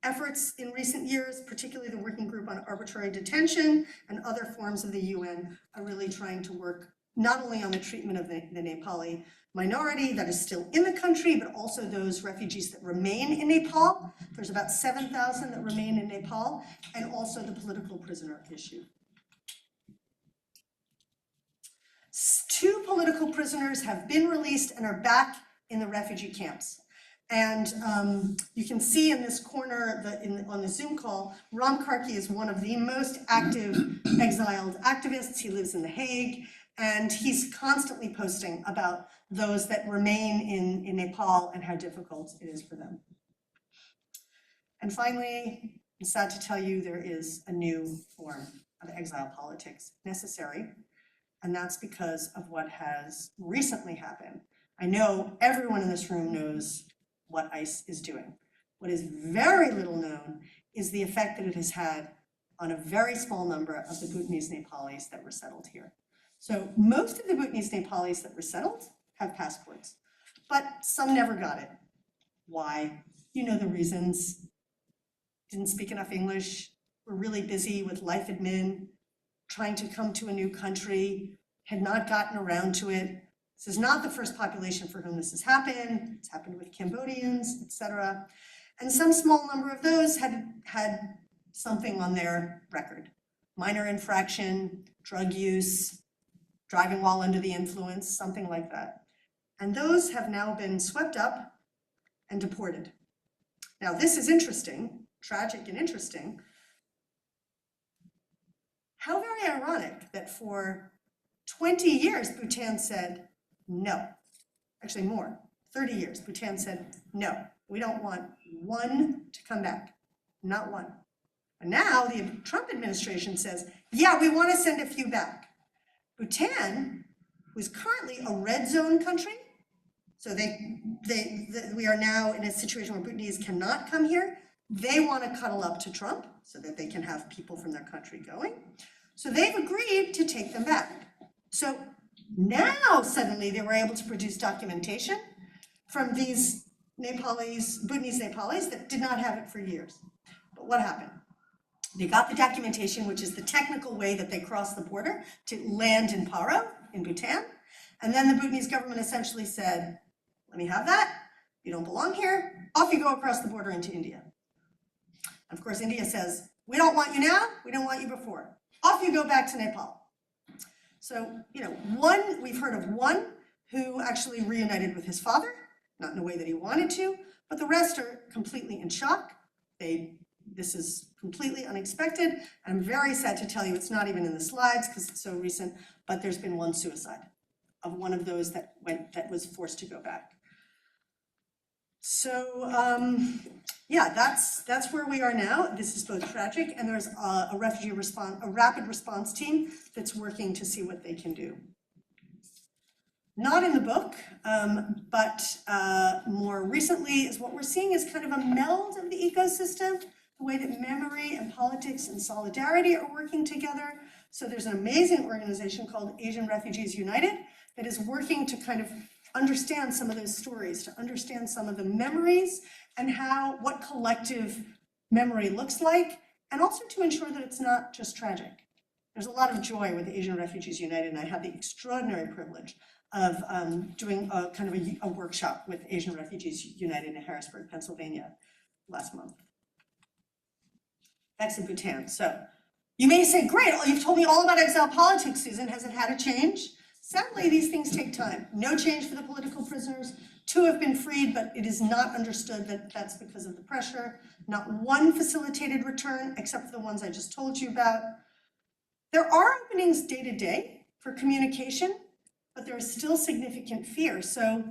efforts in recent years, particularly the Working Group on Arbitrary Detention and other forms of the UN are really trying to work not only on the treatment of the Nepali minority that is still in the country, but also those refugees that remain in Nepal. There's about 7,000 that remain in Nepal, and also the political prisoner issue. 2 political prisoners have been released and are back in the refugee camps. And you can see in this corner on the Zoom call, Ram Karki is one of the most active exiled activists. He lives in The Hague, and he's constantly posting about those that remain in Nepal and how difficult it is for them. And finally, I'm sad to tell you there is a new form of exile politics necessary, and that's because of what has recently happened. I know everyone in this room knows what ICE is doing. What is very little known is the effect that it has had on a very small number of the Bhutanese Nepalis that were settled here. So most of the Bhutanese Nepalis that were settled have passports, but some never got it. Why? You know the reasons. Didn't speak enough English, were really busy with life admin, trying to come to a new country, had not gotten around to it. This is not the first population for whom this has happened. It's happened with Cambodians, etc. And some small number of those had something on their record. Minor infraction, drug use, driving while under the influence, something like that. And those have now been swept up and deported. Now this is interesting, tragic and interesting. How very ironic that for 20 years Bhutan said no. Actually more, 30 years, Bhutan said no. We don't want one to come back, not one. And now the Trump administration says, yeah, we want to send a few back. Bhutan, who is currently a red zone country, so we are now in a situation where Bhutanese cannot come here. They want to cuddle up to Trump so that they can have people from their country going. So they've agreed to take them back. So now suddenly they were able to produce documentation from these Bhutanese Nepalis that did not have it for years. But what happened? They got the documentation, which is the technical way that they cross the border to land in Paro, in Bhutan. And then the Bhutanese government essentially said, let me have that. You don't belong here. Off you go across the border into India. Of course, India says, we don't want you now. We don't want you before. Off you go back to Nepal. So, we've heard of one who actually reunited with his father, not in a way that he wanted to, but the rest are completely in shock. This is completely unexpected. I'm very sad to tell you it's not even in the slides because it's so recent, but there's been one suicide of one of those that was forced to go back. So yeah, that's where we are now. This is both tragic, and there's a rapid response team that's working to see what they can do. Not in the book, but more recently is what we're seeing is kind of a meld of the ecosystem, the way that memory and politics and solidarity are working together. So there's an amazing organization called Asian Refugees United that is working to kind of understand some of those stories, to understand some of the memories and what collective memory looks like, and also to ensure that it's not just tragic. There's a lot of joy with Asian Refugees United, and I had the extraordinary privilege of doing a kind of a workshop with Asian Refugees United in Harrisburg, Pennsylvania last month. Back to Bhutan. So you may say, great, you've told me all about exile politics, Susan. Has it had a change? Sadly, these things take time. No change for the political prisoners. 2 have been freed, but it is not understood that that's because of the pressure. Not one facilitated return, except for the ones I just told you about. There are openings day to day for communication, but there is still significant fear. So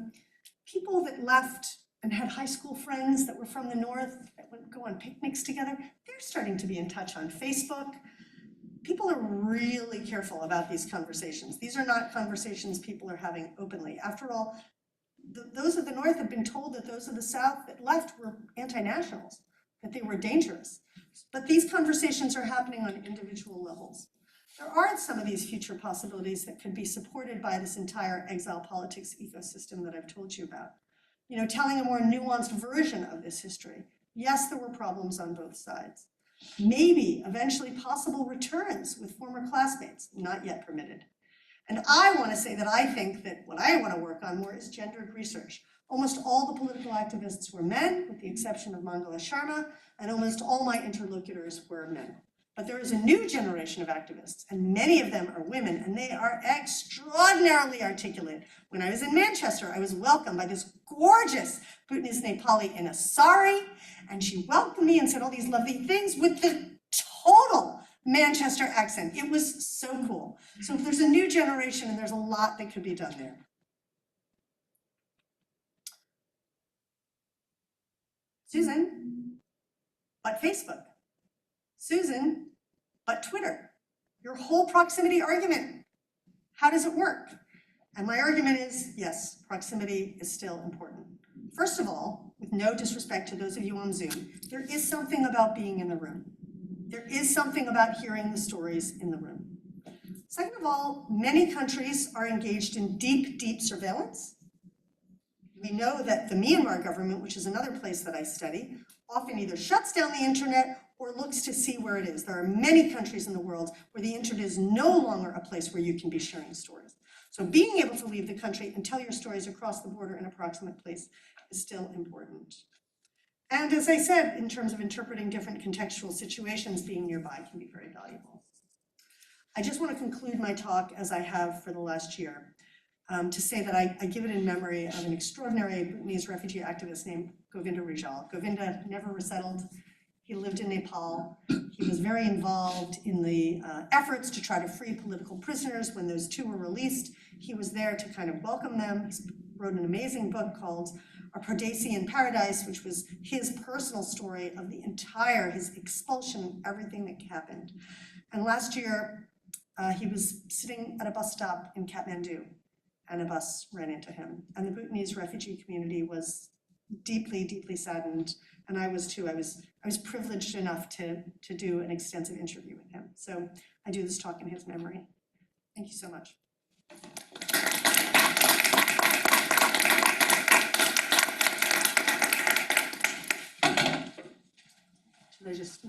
people that left and had high school friends that were from the north that would go on picnics together, they're starting to be in touch on Facebook. People are really careful about these conversations. These are not conversations people are having openly. After all, those of the north have been told that those of the south that left were anti-nationals, that they were dangerous. But these conversations are happening on individual levels. There are some of these future possibilities that could be supported by this entire exile politics ecosystem that I've told you about. You know, telling a more nuanced version of this history. Yes, there were problems on both sides. Maybe eventually possible returns with former classmates, not yet permitted. And I want to say that I think that what I want to work on more is gendered research. Almost all the political activists were men, with the exception of Mangala Sharma, and almost all my interlocutors were men. But there is a new generation of activists, and many of them are women, and they are extraordinarily articulate. When I was in Manchester, I was welcomed by this gorgeous Bhutanese Nepali in a sari, and she welcomed me and said all these lovely things with the total Manchester accent. It was so cool. So there's a new generation, and there's a lot that could be done there. Susan, but Facebook. Susan, but Twitter. Your whole proximity argument. How does it work? And my argument is, yes, proximity is still important. First of all, with no disrespect to those of you on Zoom, there is something about being in the room. There is something about hearing the stories in the room. Second of all, many countries are engaged in deep, deep surveillance. We know that the Myanmar government, which is another place that I study, often either shuts down the internet or looks to see where it is. There are many countries in the world where the internet is no longer a place where you can be sharing stories. So being able to leave the country and tell your stories across the border in a proximate place is still important. And as I said, in terms of interpreting different contextual situations, being nearby can be very valuable. I just want to conclude my talk, as I have for the last year, to say that I give it in memory of an extraordinary Bhutanese refugee activist named Govinda Rijal. Govinda never resettled. He lived in Nepal. He was very involved in the efforts to try to free political prisoners. When those 2 were released, he was there to kind of welcome them. He wrote an amazing book called A Pradesi in Paradise, which was his personal story of the entire, his expulsion, everything that happened. And last year, he was sitting at a bus stop in Kathmandu, and a bus ran into him. And the Bhutanese refugee community was deeply, deeply saddened, and I was too. I was privileged enough to do an extensive interview with him. So I do this talk in his memory. Thank you so much. Should I just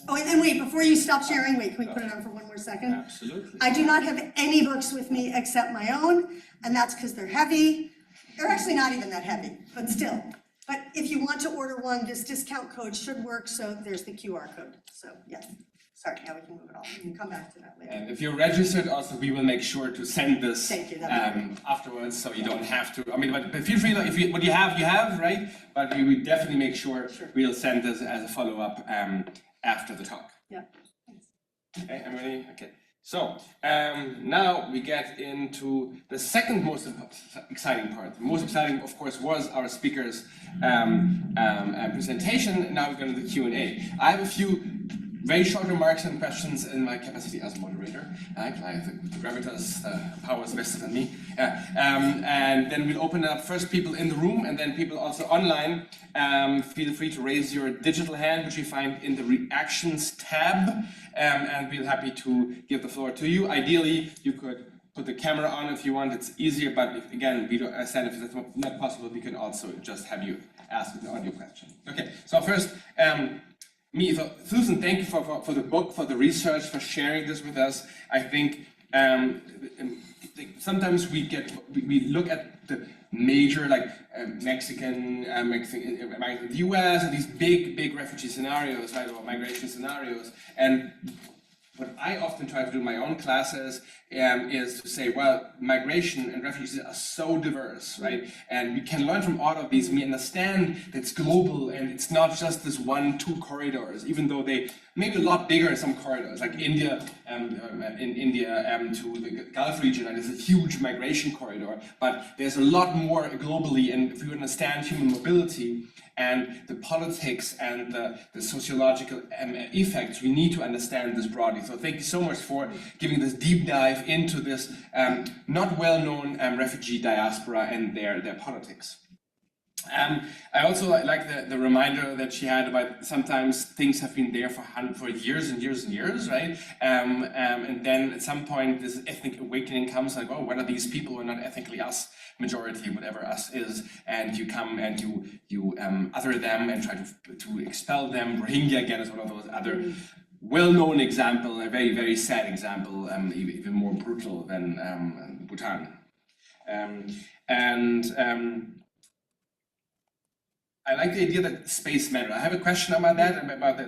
Oh, and then wait, before you stop sharing, wait, can we put it on for one more second? Absolutely. I do not have any books with me except my own, and that's because they're heavy. They're actually not even that heavy, but still. But if you want to order one, this discount code should work, so there's the QR code. So, yeah. Sorry, now we can move it on. We can come back to that later. And if you're registered, also we will make sure to send this afterwards, so you don't have to. I mean, but feel free. What you have, right? But we will definitely make sure we'll send this as a follow-up after the talk. Yeah. Thanks. Okay, I'm ready. Okay. So now we get into the second most exciting part. The most exciting, of course, was our speaker's presentation. Now we're going to the Q&A. I have a few very short remarks and questions in my capacity as moderator. The gravitas power is vested in me. And then we'll open up first people in the room and then people also online. Feel free to raise your digital hand, which you find in the reactions tab. And we're happy to give the floor to you. Ideally, you could put the camera on if you want. It's easier, but if, again, we don't understand if that's not possible, we can also just have you ask an audio question. Okay, so first, Susan, thank you for the book, for the research, for sharing this with us. I think sometimes we look at the major Mexican, the US, and these big refugee scenarios, right, or migration scenarios, and what I often try to do in my own classes is to say, well, migration and refugees are so diverse, right? And we can learn from all of these. We understand that it's global and it's not just this 1-2 corridors, even though they may be a lot bigger in some corridors, like India, in India to the Gulf region, and it's a huge migration corridor. But there's a lot more globally, and if you understand human mobility and the politics and the sociological effects, we need to understand this broadly. So thank you so much for giving this deep dive into this not well-known refugee diaspora and their politics. I also like the reminder that she had about sometimes things have been there for years and years and years, right? And then at some point this ethnic awakening comes, like, oh, what are these people who are not ethnically us, majority, whatever us is, and you come and you other them and try to expel them. Rohingya again is one of those other well-known example, a very, very sad example, even more brutal than Bhutan. I like the idea that space matters. I have a question about that, about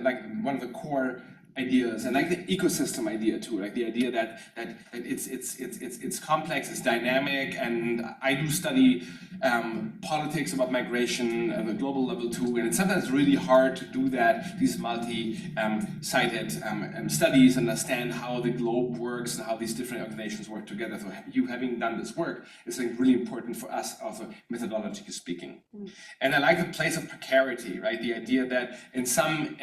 one of the core ideas, and like the ecosystem idea too, like the idea that it's complex, it's dynamic, and I do study politics about migration at a global level too, and it's sometimes really hard to do that, these multi-sided studies, understand how the globe works and how these different organizations work together. So you having done this work is really important for us, also methodologically speaking. And I like the place of precarity, right? The idea that in some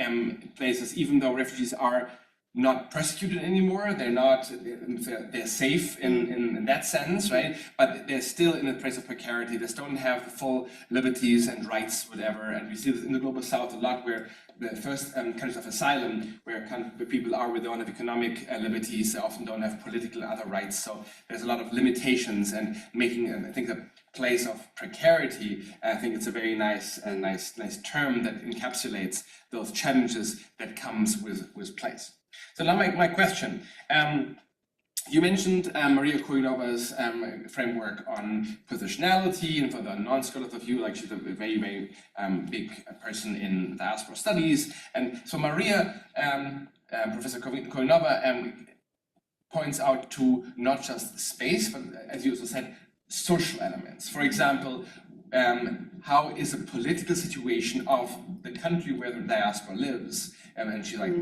places, even though refugees are not persecuted anymore, they're safe in that sense, right? But they're still in a place of precarity. They don't have the full liberties and rights, whatever. And we see this in the global south a lot, where the first countries of asylum, where people are where they don't have economic liberties, they often don't have political other rights. So there's a lot of limitations, and making, I think, the place of precarity, I think it's a very nice term that encapsulates those challenges that comes with place. So now my question. You mentioned Maria Koinova's framework on positionality, and for the non-scholars of you, like she's a very, very big person in diaspora studies. And so Maria, Professor Koinova, points out to not just space, but as you also said, social elements. For example, how is a political situation of the country where the diaspora lives? And she's like,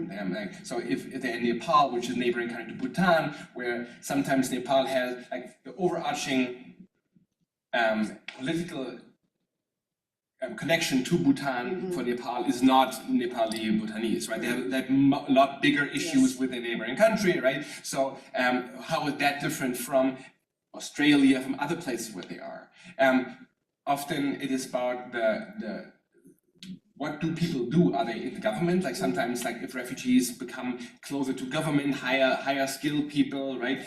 so if they're in Nepal, which is a neighboring country to Bhutan, where sometimes Nepal has like the overarching political connection to Bhutan for Nepal is not Nepali Bhutanese, right? They have a lot bigger issues with the neighboring country, right? So how is that different from Australia, from other places where they are? Often it is about what do people do? Are they in the government? Like sometimes, like if refugees become closer to government, higher skilled people, right?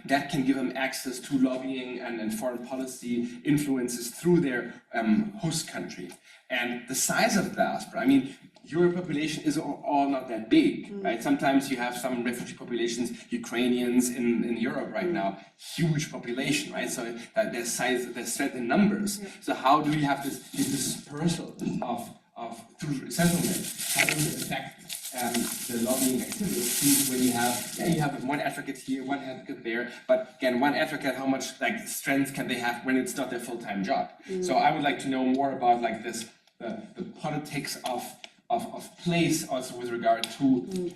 That can give them access to lobbying and foreign policy influences through their host country. And the size of the diaspora, I mean, your population is all not that big, right? Sometimes you have some refugee populations, Ukrainians in Europe right now, huge population, right? So their size, their strength in numbers. So how do you have this dispersal of through settlement? How does it affect the lobbying activities when you have one advocate here, one advocate there, but again, one advocate, how much like strength can they have when it's not their full-time job? So I would like to know more about like this, the politics of place, also with regard to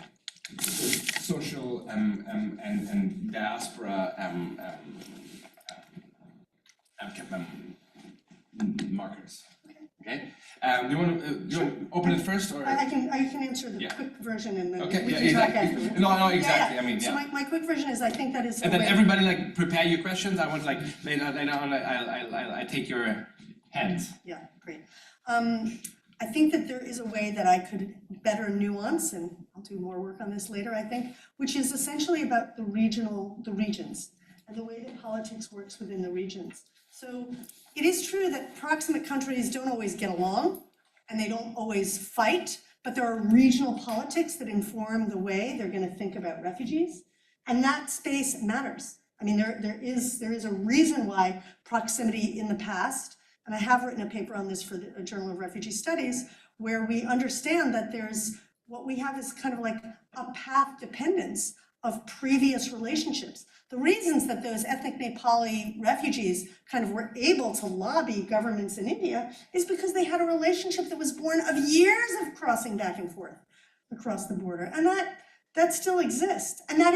social and diaspora markers. Okay. Do you want to open it first, or I can answer the quick version and then okay, we yeah, can talk exactly. afterwards. No, exactly. Yeah. I mean, so my quick version is I think that is. And then everybody like prepare your questions. I want like later on I take your hands. Yeah, great. I think that there is a way that I could better nuance, and I'll do more work on this later, I think, which is essentially about the regions, and the way that politics works within the regions. So it is true that proximate countries don't always get along, and they don't always fight, but there are regional politics that inform the way they're going to think about refugees, and that space matters. I mean, there is a reason why proximity in the past, and I have written a paper on this for the Journal of Refugee Studies, where we understand that what we have is kind of like a path dependence of previous relationships. The reasons that those ethnic Nepali refugees kind of were able to lobby governments in India is because they had a relationship that was born of years of crossing back and forth across the border. And that still exists. And that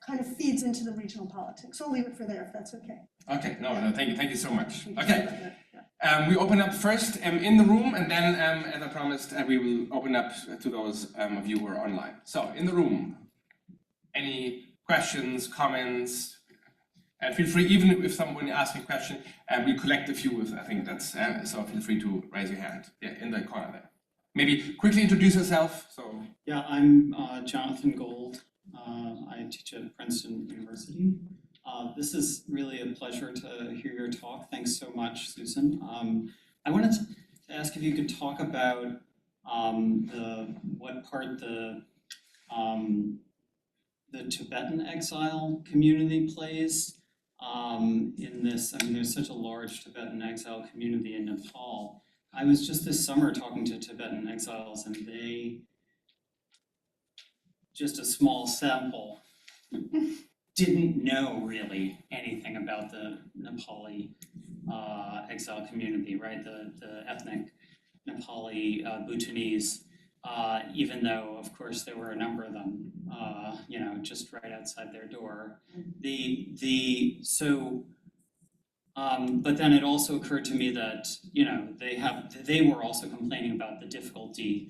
kind of feeds into the regional politics. So I'll leave it for there if that's okay. Okay, no, thank you so much. Okay, we open up first in the room, and then, as I promised, we will open up to those of you who are online. So, in the room, any questions, comments? And feel free, even if someone asks a question, we collect a few. I think that's so. Feel free to raise your hand. Yeah, in the corner there. Maybe quickly introduce yourself. So. Yeah, I'm Jonathan Gold. I teach at Princeton University. This is really a pleasure to hear your talk. Thanks so much, Susan. I wanted to ask if you could talk about what part the Tibetan exile community plays in this. I mean, there's such a large Tibetan exile community in Nepal. I was just this summer talking to Tibetan exiles, and they, just a small sample, didn't know really anything about the Nepali exile community, right? The ethnic Nepali Bhutanese, even though, of course, there were a number of them, just right outside their door. But then it also occurred to me that, they were also complaining about the difficulty.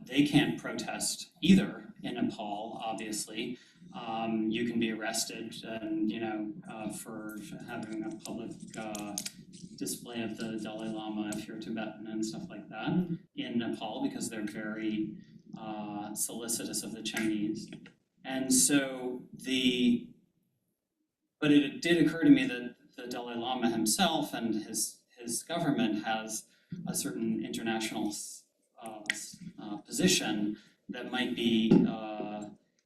They can't protest either in Nepal, obviously. You can be arrested and, for having a public display of the Dalai Lama if you're Tibetan and stuff like that in Nepal, because they're very solicitous of the Chinese. And so but it did occur to me that the Dalai Lama himself and his government has a certain international position that might be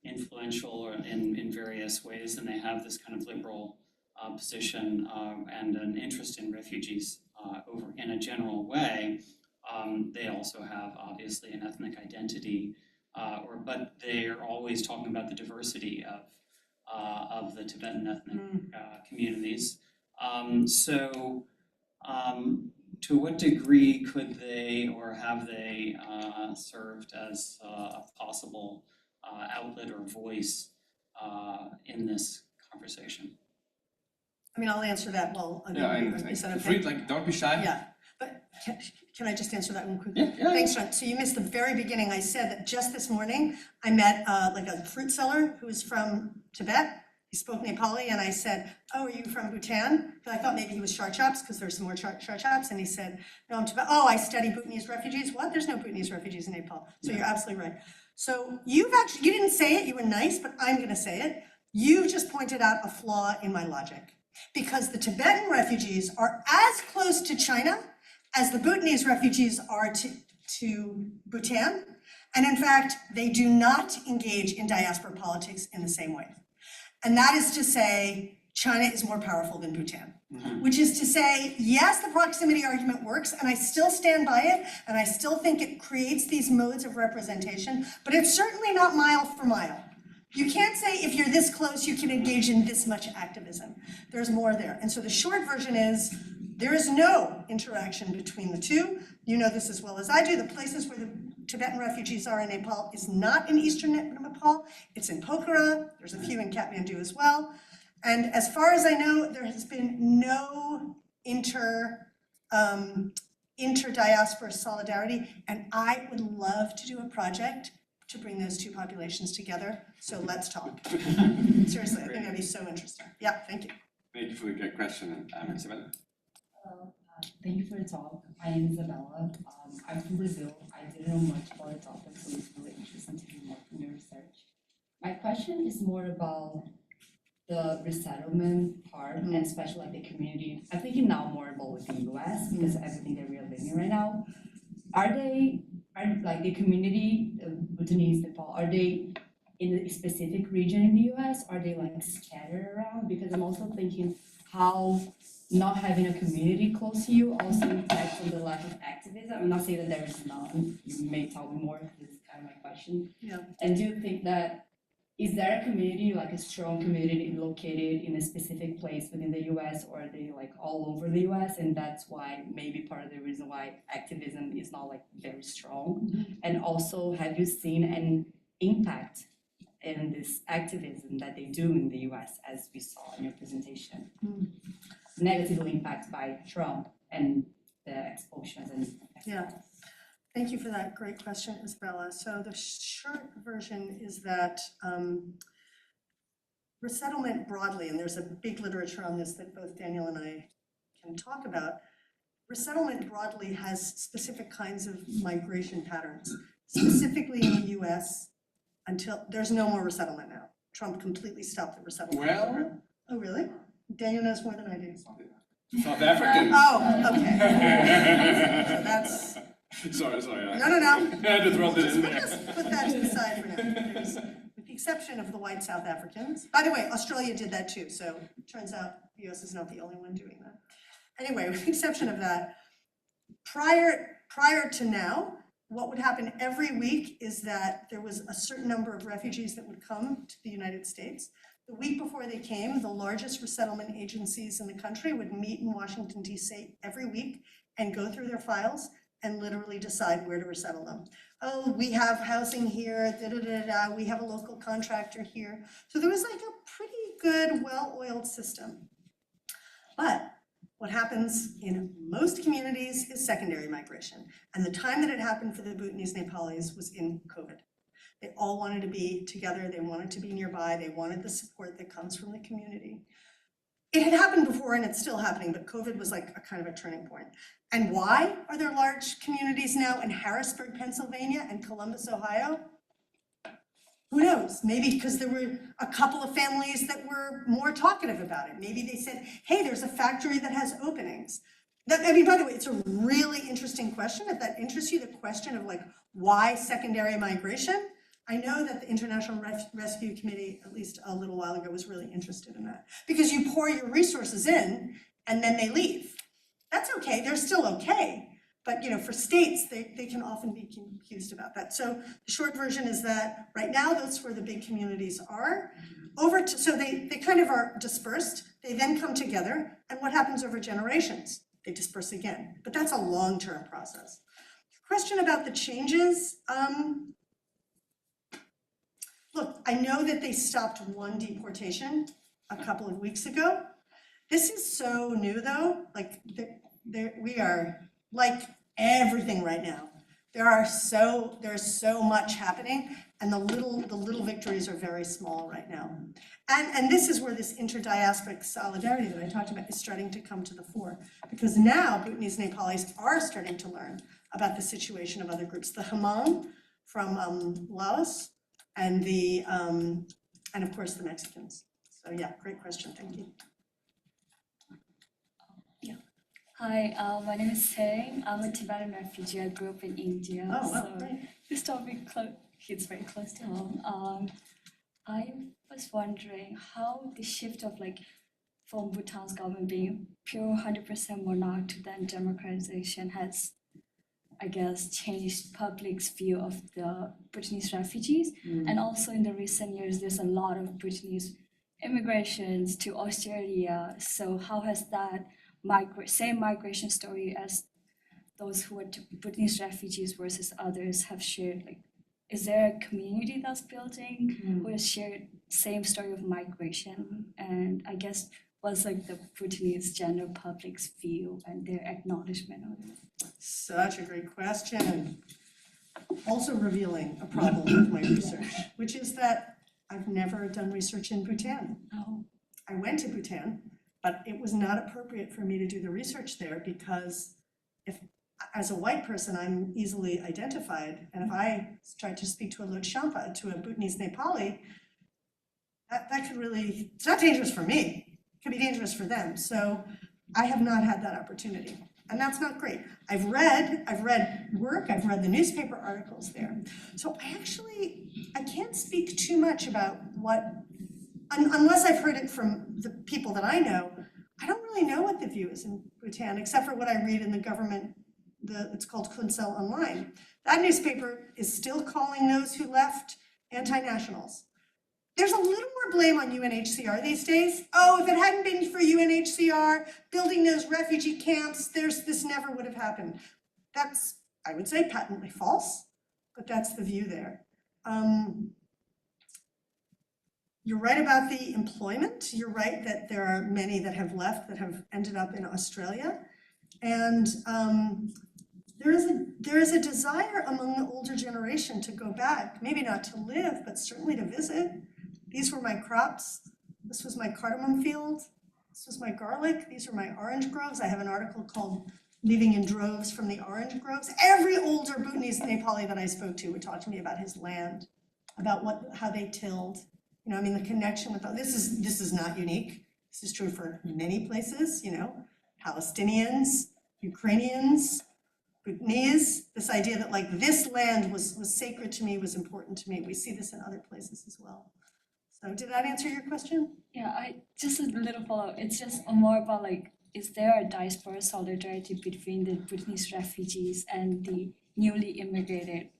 influential in various ways, and they have this kind of liberal position and an interest in refugees over in a general way. They also have obviously an ethnic identity, but they are always talking about the diversity of the Tibetan ethnic communities. To what degree could they or have they served as a possible outlet or voice in this conversation? I mean, I'll answer that well. Is that okay? Like, don't be shy. Yeah, but can I just answer that one quickly? Yeah. Thanks, John. So you missed the very beginning. I said that just this morning I met like a fruit seller who is from Tibet. He spoke Nepali, and I said, "Oh, are you from Bhutan?" Because I thought maybe he was char chops, because there's some more char chops. And he said, "No, I'm Tibet. Oh, I study Bhutanese refugees." What? There's no Bhutanese refugees in Nepal. So you're absolutely right. So you didn't say it. You were nice, but I'm going to say it. You just pointed out a flaw in my logic, because the Tibetan refugees are as close to China as the Bhutanese refugees are to Bhutan. And in fact, they do not engage in diaspora politics in the same way. And that is to say, China is more powerful than Bhutan. Which is to say, yes, the proximity argument works, and I still stand by it, and I still think it creates these modes of representation, but it's certainly not mile for mile. You can't say if you're this close, you can engage in this much activism. There's more there. And so the short version is, there is no interaction between the two. You know this as well as I do. The places where the Tibetan refugees are in Nepal is not in eastern Nepal. It's in Pokhara. There's a few in Kathmandu as well. And as far as I know, there has been no inter-diaspora solidarity, and I would love to do a project to bring those two populations together. So let's talk. Seriously, I think that'd be so interesting. Yeah, thank you. Thank you for the great question, Isabella. Hello, thank you for your talk. My name is Isabella. I'm from Brazil. I didn't know much about the topic, so it's really interesting to hear more from your research. My question is more about the resettlement part, and especially like the community. I'm thinking now more about like the US because of everything that we are living right now. Are like the community, Bhutanese, Nepal, are they in a specific region in the US? Are they like scattered around? Because I'm also thinking how not having a community close to you also impacts on the lack of activism. I'm not saying that there is none. You may tell me more, because this is kind of my question. Yeah. And do you think that, is there a community, like a strong community located in a specific place within the US, or are they like all over the US? And that's why, maybe part of the reason why activism is not like very strong. And also, have you seen an impact in this activism that they do in the US, as we saw in your presentation? Negatively impacted by Trump and the expulsions and Yeah. Thank you for that great question, Isabella. So the short version is that resettlement broadly, and there's a big literature on this that both Daniel and I can talk about, resettlement broadly has specific kinds of migration patterns, specifically in the US, until there's no more resettlement now. Trump completely stopped the resettlement program. Oh, really? Daniel knows more than I do. South Africans. Oh, okay. So that's... Sorry. No. I had to throw this in there. Let's put that to the side for now. With the exception of the white South Africans. By the way, Australia did that too, so it turns out the US is not the only one doing that. Anyway, with the exception of that, prior to now, what would happen every week is that there was a certain number of refugees that would come to the United States. The week before they came, the largest resettlement agencies in the country would meet in Washington, D.C. every week and go through their files and literally decide where to resettle them. Oh, we have housing here, we have a local contractor here. So there was like a pretty good, well-oiled system. But what happens in most communities is secondary migration. And the time that it happened for the Bhutanese Nepalis was in COVID. They all wanted to be together, they wanted to be nearby, they wanted the support that comes from the community. It had happened before and it's still happening, but COVID was like a kind of a turning point. And why are there large communities now in Harrisburg, Pennsylvania and Columbus, Ohio? Who knows? Maybe because there were a couple of families that were more talkative about it. Maybe they said, hey, there's a factory that has openings. I mean, by the way, it's a really interesting question. If that interests you, the question of like, why secondary migration? I know that the International Rescue Committee, at least a little while ago, was really interested in that. Because you pour your resources in and then they leave. That's okay, they're still okay. But you know, for states, they can often be confused about that. So the short version is that right now, that's where the big communities are. So they kind of are dispersed, they then come together, and what happens over generations? They disperse again, but that's a long-term process. Question about the changes. Look, I know that they stopped one deportation a couple of weeks ago. This is so new though, like we are like everything right now. There's so much happening and the little victories are very small right now. And this is where this interdiasporic solidarity that I talked about is starting to come to the fore. Because now Bhutanese Nepalis are starting to learn about the situation of other groups. The Hmong from Laos, and of course the Mexicans. So yeah, great question, thank you. Yeah. Hi, my name is Seng. I'm a Tibetan refugee. I grew up in India. Oh, wow, so great. this topic hits very close to home. I was wondering how the shift of from Bhutan's government being pure 100% monarch to then democratization has, I guess, changed public's view of the Bhutanese refugees. And also in the recent years, there's a lot of Bhutanese immigrations to Australia. So how has that same migration story as those who are Bhutanese refugees versus others have shared, like, is there a community that's building who has shared same story of migration? And I guess what's like the Bhutanese general public's view and their acknowledgement of it? Such a great question. Also revealing a problem with my research, which is that I've never done research in Bhutan. Oh. I went to Bhutan, but it was not appropriate for me to do the research there because if, as a white person, I'm easily identified, and if I tried to speak to a Lhotshampa, to a Bhutanese Nepali, that could really, it's not dangerous for me, it could be dangerous for them. So I have not had that opportunity, and that's not great. I've read work, I've read the newspaper articles there. So I can't speak too much about what, unless I've heard it from the people that I know, I don't really know what the view is in Bhutan, except for what I read in the government, it's called Kunsel Online. That newspaper is still calling those who left anti-nationals. There's a little more blame on UNHCR these days. Oh, if it hadn't been for UNHCR building those refugee camps, this never would have happened. That's, I would say, patently false, but that's the view there. You're right about the employment. You're right that there are many that have left that have ended up in Australia. And there is a desire among the older generation to go back, maybe not to live, but certainly to visit. These were my crops. This was my cardamom field. This was my garlic. These are my orange groves. I have an article called Leaving in Droves from the Orange Groves. Every older Bhutanese Nepali that I spoke to would talk to me about his land, about how they tilled. You know, I mean, the connection with, this is not unique. This is true for many places, you know, Palestinians, Ukrainians, Bhutanese, this idea that like this land was sacred to me, was important to me. We see this in other places as well. So did that answer your question? Yeah, just a little follow-up. It's just more about like, is there a diaspora solidarity between the Bhutanese refugees and the newly immigrated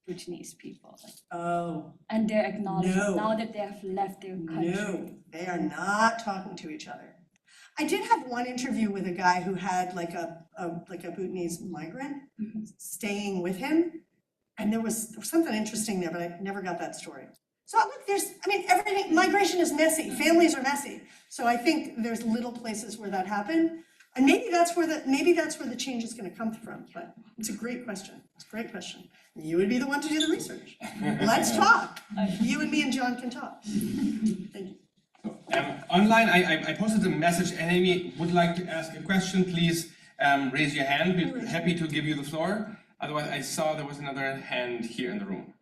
Bhutanese people? Oh. And they're acknowledged No. now that they have left their country. No, they are not talking to each other. I did have one interview with a guy who had like a Bhutanese migrant staying with him, and there was something interesting there, but I never got that story. So look, everything, migration is messy, families are messy. So I think there's little places where that happened, and maybe that's where the change is going to come from. But it's a great question. It's a great question. You would be the one to do the research. Let's talk. You and me and John can talk. Thank you. Online, I posted a message. Any would like to ask a question, please raise your hand. We're happy to give you the floor. Otherwise, I saw there was another hand here in the room.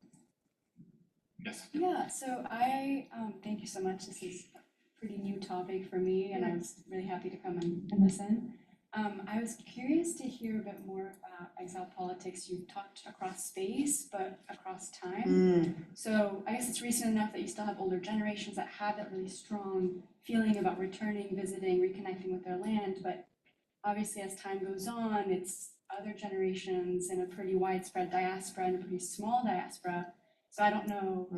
Yes. Yeah, so I thank you so much. This is a pretty new topic for me, and I was really happy to come and listen. I was curious to hear a bit more about exile politics. You've talked across space, but across time. So I guess it's recent enough that you still have older generations that have that really strong feeling about returning, visiting, reconnecting with their land. But obviously, as time goes on, it's other generations in a pretty widespread diaspora and a pretty small diaspora. So I don't know,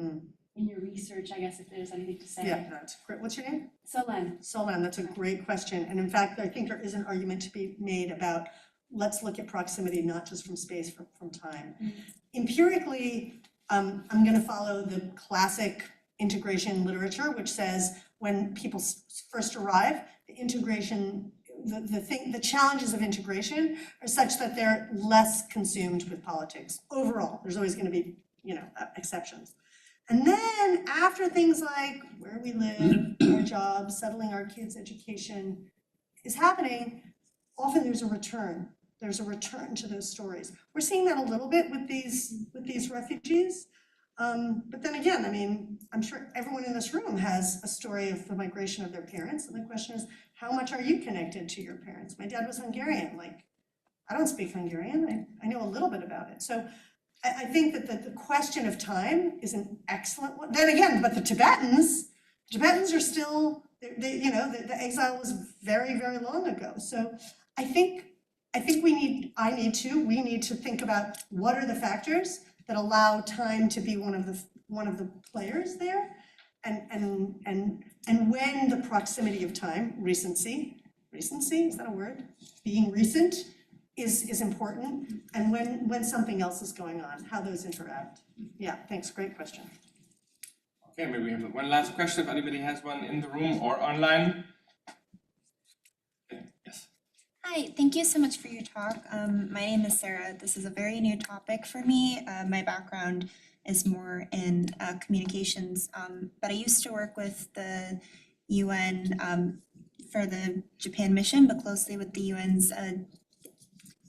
in your research, I guess, if there's anything to say. Yeah, that's great. What's your name? Solen. Solen, that's a great question. And in fact, I think there is an argument to be made about, let's look at proximity, not just from space, from time. Empirically, I'm gonna follow the classic integration literature, which says when people first arrive, the integration, the challenges of integration are such that they're less consumed with politics. Overall, there's always gonna be, exceptions. And then after things like where we live, our jobs, settling our kids' education is happening, often there's a return. There's a return to those stories. We're seeing that a little bit with these refugees. But then again, I'm sure everyone in this room has a story of the migration of their parents. And the question is, how much are you connected to your parents? My dad was Hungarian. I don't speak Hungarian. I know a little bit about it. So I think that the question of time is an excellent one. Then again, but the Tibetans are still, the exile was very, very long ago. So I think we need to think about what are the factors that allow time to be one of the players there, and when the proximity of time, recency, is that a word? Being recent is important, and when something else is going on, how those interact. Yeah, thanks, great question. Okay, maybe we have one last question, if anybody has one in the room or online. Okay, yes. Hi, thank you so much for your talk. My name is Sarah. This is a very new topic for me. My background is more in communications, but I used to work with the UN for the Japan mission, but closely with the UN's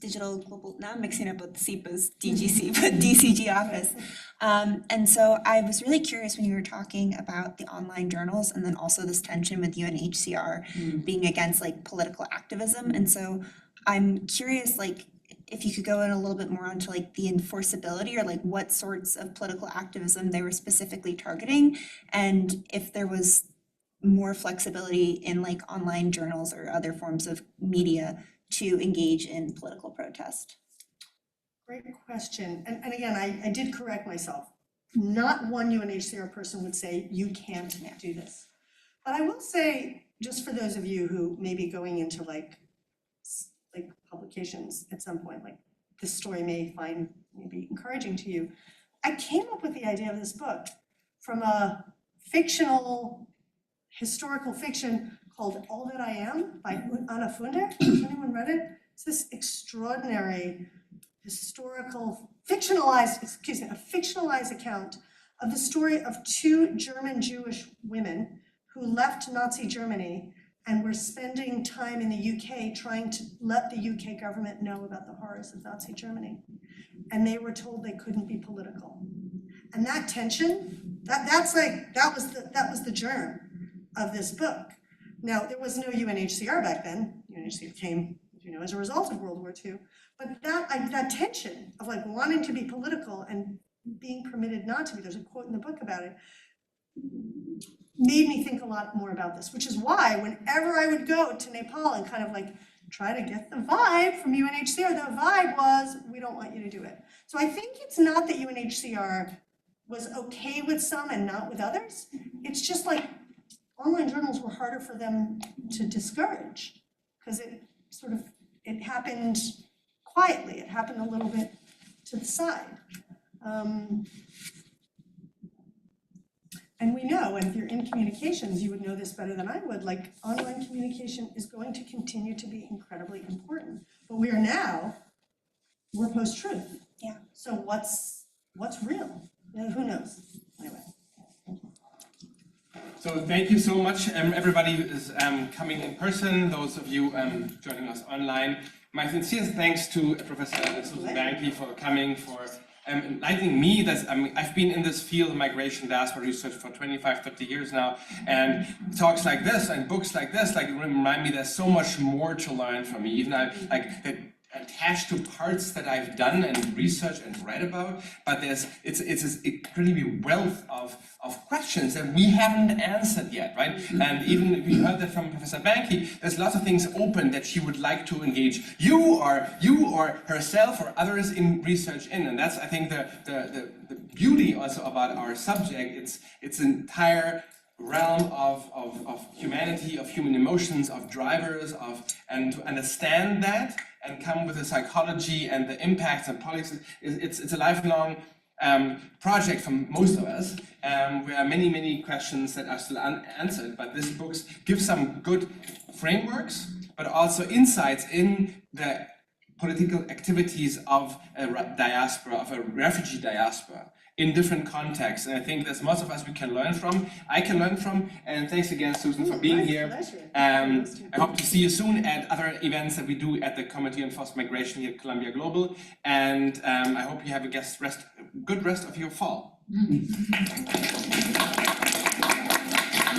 digital global, now I'm mixing up with SIPA's DGC, but DCG office. And so I was really curious when you were talking about the online journals and then also this tension with UNHCR being against like political activism. And so I'm curious, like, if you could go in a little bit more onto like the enforceability or like what sorts of political activism they were specifically targeting, and if there was more flexibility in like online journals or other forms of media to engage in political protest. Great question. And again, I did correct myself. Not one UNHCR person would say, you can't do this. But I will say, just for those of you who may be going into like publications at some point, like this story may be encouraging to you. I came up with the idea of this book from a fictional, historical fiction called All That I Am by Anna Funder. Has anyone read it? It's this extraordinary historical, a fictionalized account of the story of two German Jewish women who left Nazi Germany and were spending time in the UK trying to let the UK government know about the horrors of Nazi Germany. And they were told they couldn't be political. And that tension, that was the germ of this book. Now, there was no UNHCR back then. UNHCR came, as a result of World War II. But that tension of like wanting to be political and being permitted not to be, there's a quote in the book about it, made me think a lot more about this, which is why whenever I would go to Nepal and kind of like try to get the vibe from UNHCR, the vibe was, we don't want you to do it. So I think it's not that UNHCR was okay with some and not with others. It's just like online journals were harder for them to discourage because it happened quietly. It happened a little bit to the side. And we know, and if you're in communications, you would know this better than I would, like online communication is going to continue to be incredibly important. But we're post-truth. Yeah. So what's real? Who knows? Anyway. So thank you so much, everybody who is coming in person, those of you joining us online. My sincere thanks to Professor Susan Banki for coming, for enlightening me. I've been in this field of migration diaspora research for 25, 30 years now, and talks like this and books like this remind me there's so much more to learn from me. Even attached to parts that I've done and researched and read about, but it's this incredibly wealth of questions that we haven't answered yet, right? And even if you heard that from Professor Banki, there's lots of things open that she would like to engage you or herself or others in research in, and that's I think the beauty also about our subject. It's an entire realm of humanity, of human emotions, of drivers, and to understand that and come with the psychology and the impacts and politics. It's a lifelong project for most of us. There are many questions that are still unanswered, but this book gives some good frameworks, but also insights in the political activities of a diaspora, of a refugee diaspora, in different contexts. And I think there's most of us we can learn from, I can learn from, and thanks again, Susan, for being here. I hope to see you soon at other events that we do at the Committee on Forced Migration here at Columbia Global, and I hope you have a good rest of your fall.